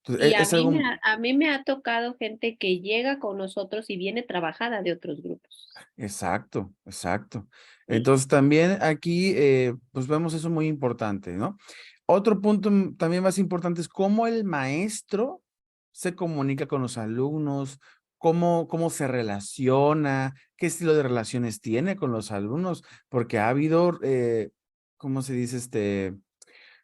Entonces, Y a es mí algo, a mí me ha tocado gente que llega con nosotros y viene trabajada de otros grupos. exacto, exacto. Sí, Entonces también aquí, pues vemos eso muy importante, ¿no? Otro punto también más importante es cómo el maestro se comunica con los alumnos, cómo se relaciona, qué estilo de relaciones tiene con los alumnos, porque ha habido, ¿cómo se dice?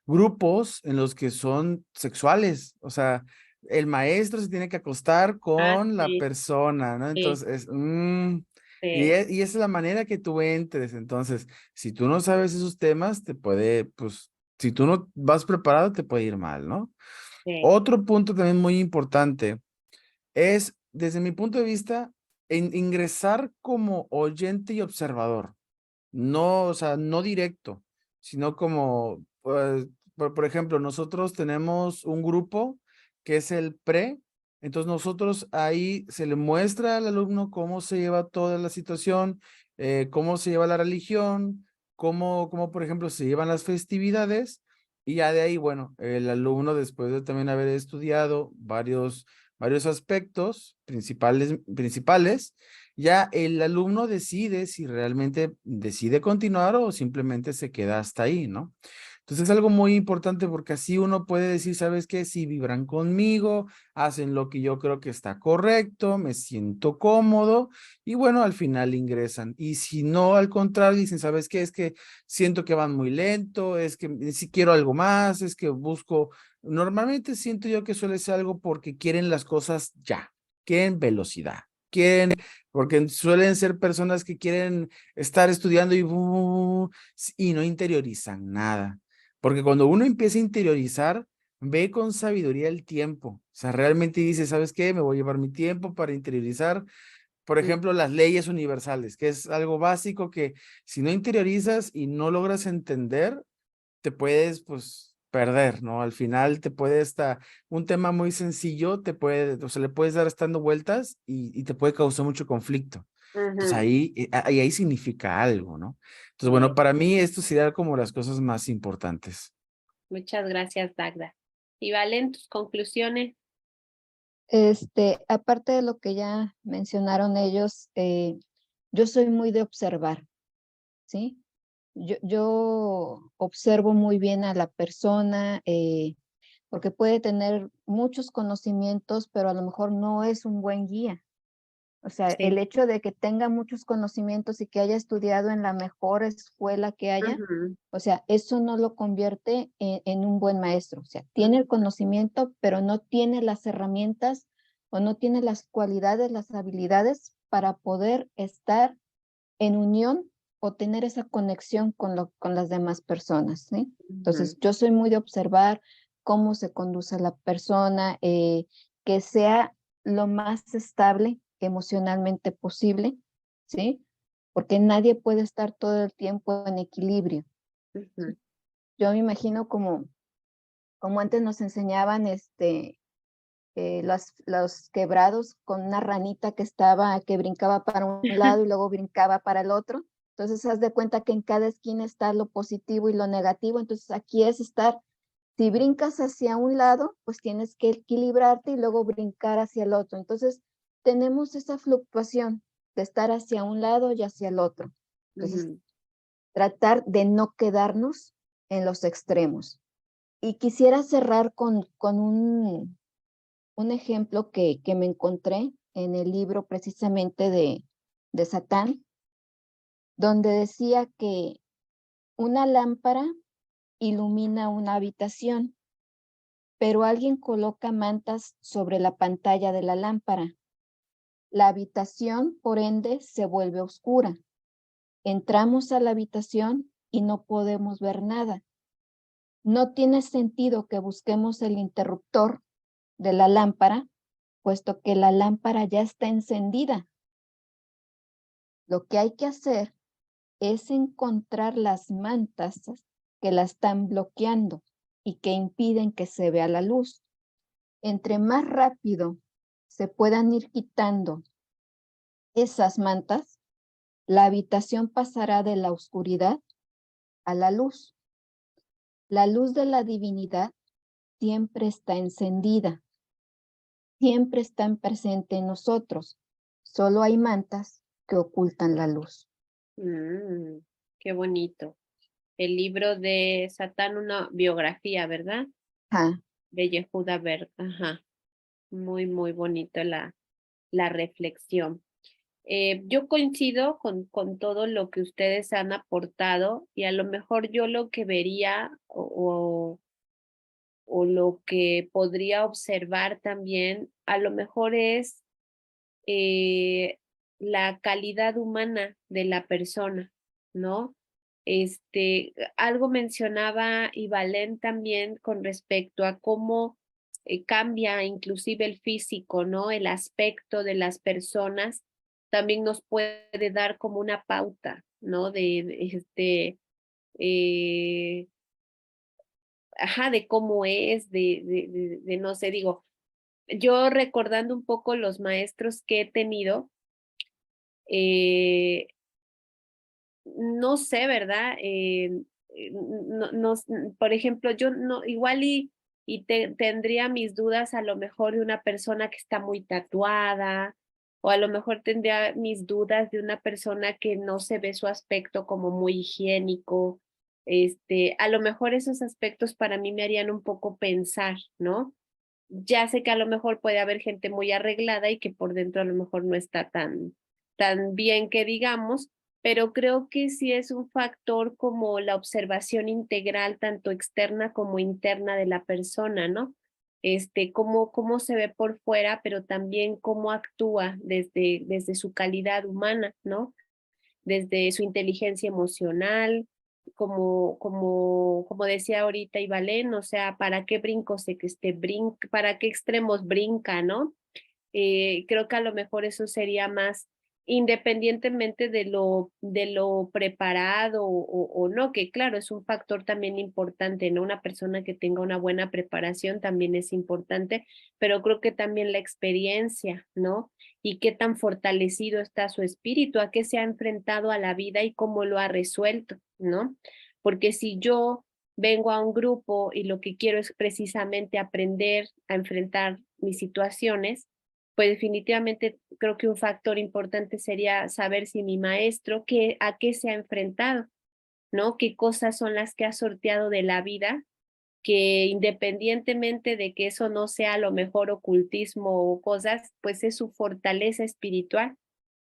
Grupos en los que son sexuales, o sea, el maestro se tiene que acostar Ah, con la sí, persona, ¿no? sí, Entonces, sí, y esa es la manera que tú entres. Entonces, si tú no sabes esos temas, te puede, pues, si tú no vas preparado, te puede ir mal, ¿no? sí. Otro punto también muy importante es, desde mi punto de vista, ingresar como oyente y observador. No, o sea, no directo, sino como, pues, por ejemplo, nosotros tenemos un grupo que es el pre, entonces nosotros ahí se le muestra al alumno cómo se lleva toda la situación, cómo se lleva la religión, cómo, por ejemplo, se llevan las festividades, y ya de ahí, bueno, el alumno, después de también haber estudiado varios aspectos principales, ya el alumno decide si realmente decide continuar o simplemente se queda hasta ahí, ¿no? Entonces es algo muy importante porque así uno puede decir, ¿sabes qué? Si vibran conmigo, hacen lo que yo creo que está correcto, me siento cómodo y bueno, al final ingresan. Y si no, al contrario, dicen, ¿sabes qué? Es que siento que van muy lento, es que si quiero algo más, es que busco, normalmente siento yo que suele ser algo porque quieren las cosas ya, quieren velocidad. Quieren porque suelen ser personas que quieren estar estudiando y no interiorizan nada. Porque cuando uno empieza a interiorizar, ve con sabiduría el tiempo. O sea, realmente dice, ¿sabes qué? Me voy a llevar mi tiempo para interiorizar. Por Mm, ejemplo, las leyes universales, que es algo básico que si no interiorizas y no logras entender, te puedes, pues, perder, ¿no? Al final te puede estar, un tema muy sencillo, te puede, o sea, le puedes dar dando vueltas y te puede causar mucho conflicto. Entonces ujú, ahí significa algo, ¿no? Entonces, bueno, sí. para mí esto sería como las cosas más importantes. Muchas gracias, Dagda. Y Valen, tus conclusiones. Aparte de lo que ya mencionaron ellos, yo soy muy de observar, ¿sí? Yo observo muy bien a la persona, porque puede tener muchos conocimientos, pero a lo mejor no es un buen guía. O sea, el Sí. hecho de que tenga muchos conocimientos y que haya estudiado en la mejor escuela que haya, Ujú, o sea, eso no lo convierte en un buen maestro. O sea, tiene el ujú, conocimiento, pero no tiene las herramientas o no tiene las cualidades, las habilidades para poder estar en unión o tener esa conexión con las demás personas, ¿sí? ujú, Entonces, yo soy muy de observar cómo se conduce la persona, que sea lo más estable emocionalmente posible, ¿sí? Porque nadie puede estar todo el tiempo en equilibrio. ujú. Yo me imagino como antes nos enseñaban los quebrados con una ranita que brincaba para un lado y luego brincaba para el otro. Entonces, haz de cuenta que en cada esquina está lo positivo y lo negativo. Entonces, aquí es estar, si brincas hacia un lado, pues tienes que equilibrarte y luego brincar hacia el otro. Entonces, tenemos esa fluctuación de estar hacia un lado y hacia el otro. Entonces, Ujú, tratar de no quedarnos en los extremos. Y quisiera cerrar con un ejemplo que me encontré en el libro precisamente de Satán, donde decía que una lámpara ilumina una habitación, pero alguien coloca mantas sobre la pantalla de la lámpara. La habitación, por ende, se vuelve oscura. Entramos a la habitación y no podemos ver nada. No tiene sentido que busquemos el interruptor de la lámpara, puesto que la lámpara ya está encendida. Lo que hay que hacer es encontrar las mantas que la están bloqueando y que impiden que se vea la luz. Entre más rápido se puedan ir quitando esas mantas, la habitación pasará de la oscuridad a la luz. La luz de la divinidad siempre está encendida, siempre están presentes en nosotros. Solo hay mantas que ocultan la luz. mm, qué bonito. El libro de Satán, una biografía, ¿verdad? Ah, De Yehuda Berg. Ajá. Muy, muy bonito la reflexión. Yo coincido con todo lo que ustedes han aportado y a lo mejor yo lo que vería o lo que podría observar también, a lo mejor es la calidad humana de la persona, ¿no? Algo mencionaba Ivalén también con respecto a cómo cambia inclusive el físico, ¿no? El aspecto de las personas también nos puede dar como una pauta, ¿no? Eh, de cómo es, de no sé, digo, yo recordando un poco los maestros que he tenido, no sé, ¿verdad? Por ejemplo, yo no, igual tendría mis dudas a lo mejor de una persona que está muy tatuada, o a lo mejor tendría mis dudas de una persona que no se ve su aspecto como muy higiénico. A lo mejor esos aspectos para mí me harían un poco pensar, ¿no? Ya sé que a lo mejor puede haber gente muy arreglada y que por dentro a lo mejor no está tan bien que digamos, pero creo que sí es un factor como la observación integral, tanto externa como interna de la persona, ¿no? Cómo se ve por fuera, pero también cómo actúa desde su calidad humana, ¿no? Desde su inteligencia emocional, como decía ahorita Ivalén, o sea, ¿para qué brincos para qué extremos brinca, ¿no? Creo que a lo mejor eso sería más independientemente de lo preparado o no, que claro, es un factor también importante, ¿no? Una persona que tenga una buena preparación también es importante, pero creo que también la experiencia, ¿no? Y qué tan fortalecido está su espíritu, a qué se ha enfrentado a la vida y cómo lo ha resuelto, ¿no? Porque si yo vengo a un grupo y lo que quiero es precisamente aprender a enfrentar mis situaciones, pues definitivamente creo que un factor importante sería saber si mi maestro a qué se ha enfrentado, ¿no? Qué cosas son las que ha sorteado de la vida, que independientemente de que eso no sea a lo mejor ocultismo o cosas, pues es su fortaleza espiritual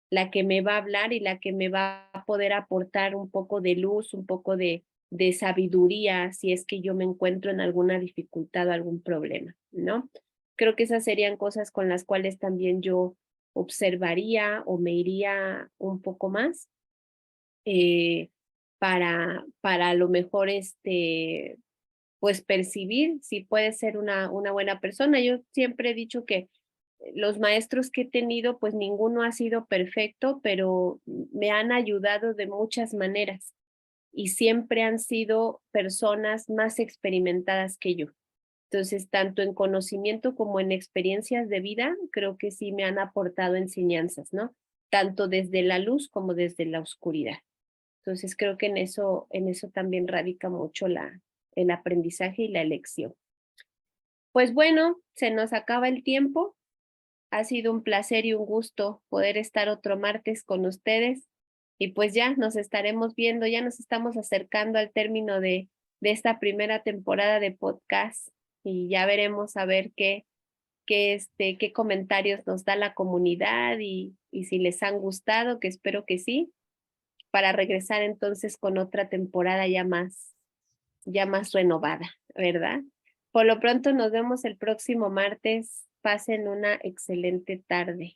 la que me va a hablar y la que me va a poder aportar un poco de luz, un poco de sabiduría, si es que yo me encuentro en alguna dificultad o algún problema, ¿no? Creo que esas serían cosas con las cuales también yo observaría o me iría un poco más para a lo mejor pues percibir si puede ser una buena persona. Yo siempre he dicho que los maestros que he tenido, pues ninguno ha sido perfecto, pero me han ayudado de muchas maneras y siempre han sido personas más experimentadas que yo. Entonces, tanto en conocimiento como en experiencias de vida, creo que sí me han aportado enseñanzas, ¿no? Tanto desde la luz como desde la oscuridad. Entonces, creo que en eso también radica mucho el aprendizaje y la elección. Pues bueno, se nos acaba el tiempo. Ha sido un placer y un gusto poder estar otro martes con ustedes. Y pues ya nos estaremos viendo, ya nos estamos acercando al término de esta primera temporada de podcast y ya veremos a ver qué comentarios nos da la comunidad y si les han gustado, que espero que sí, para regresar entonces con otra temporada ya más renovada, ¿verdad? Por lo pronto nos vemos el próximo martes. Pasen una excelente tarde.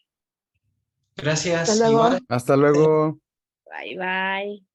Hasta Gracias, luego. igual. Hasta luego. Bye bye.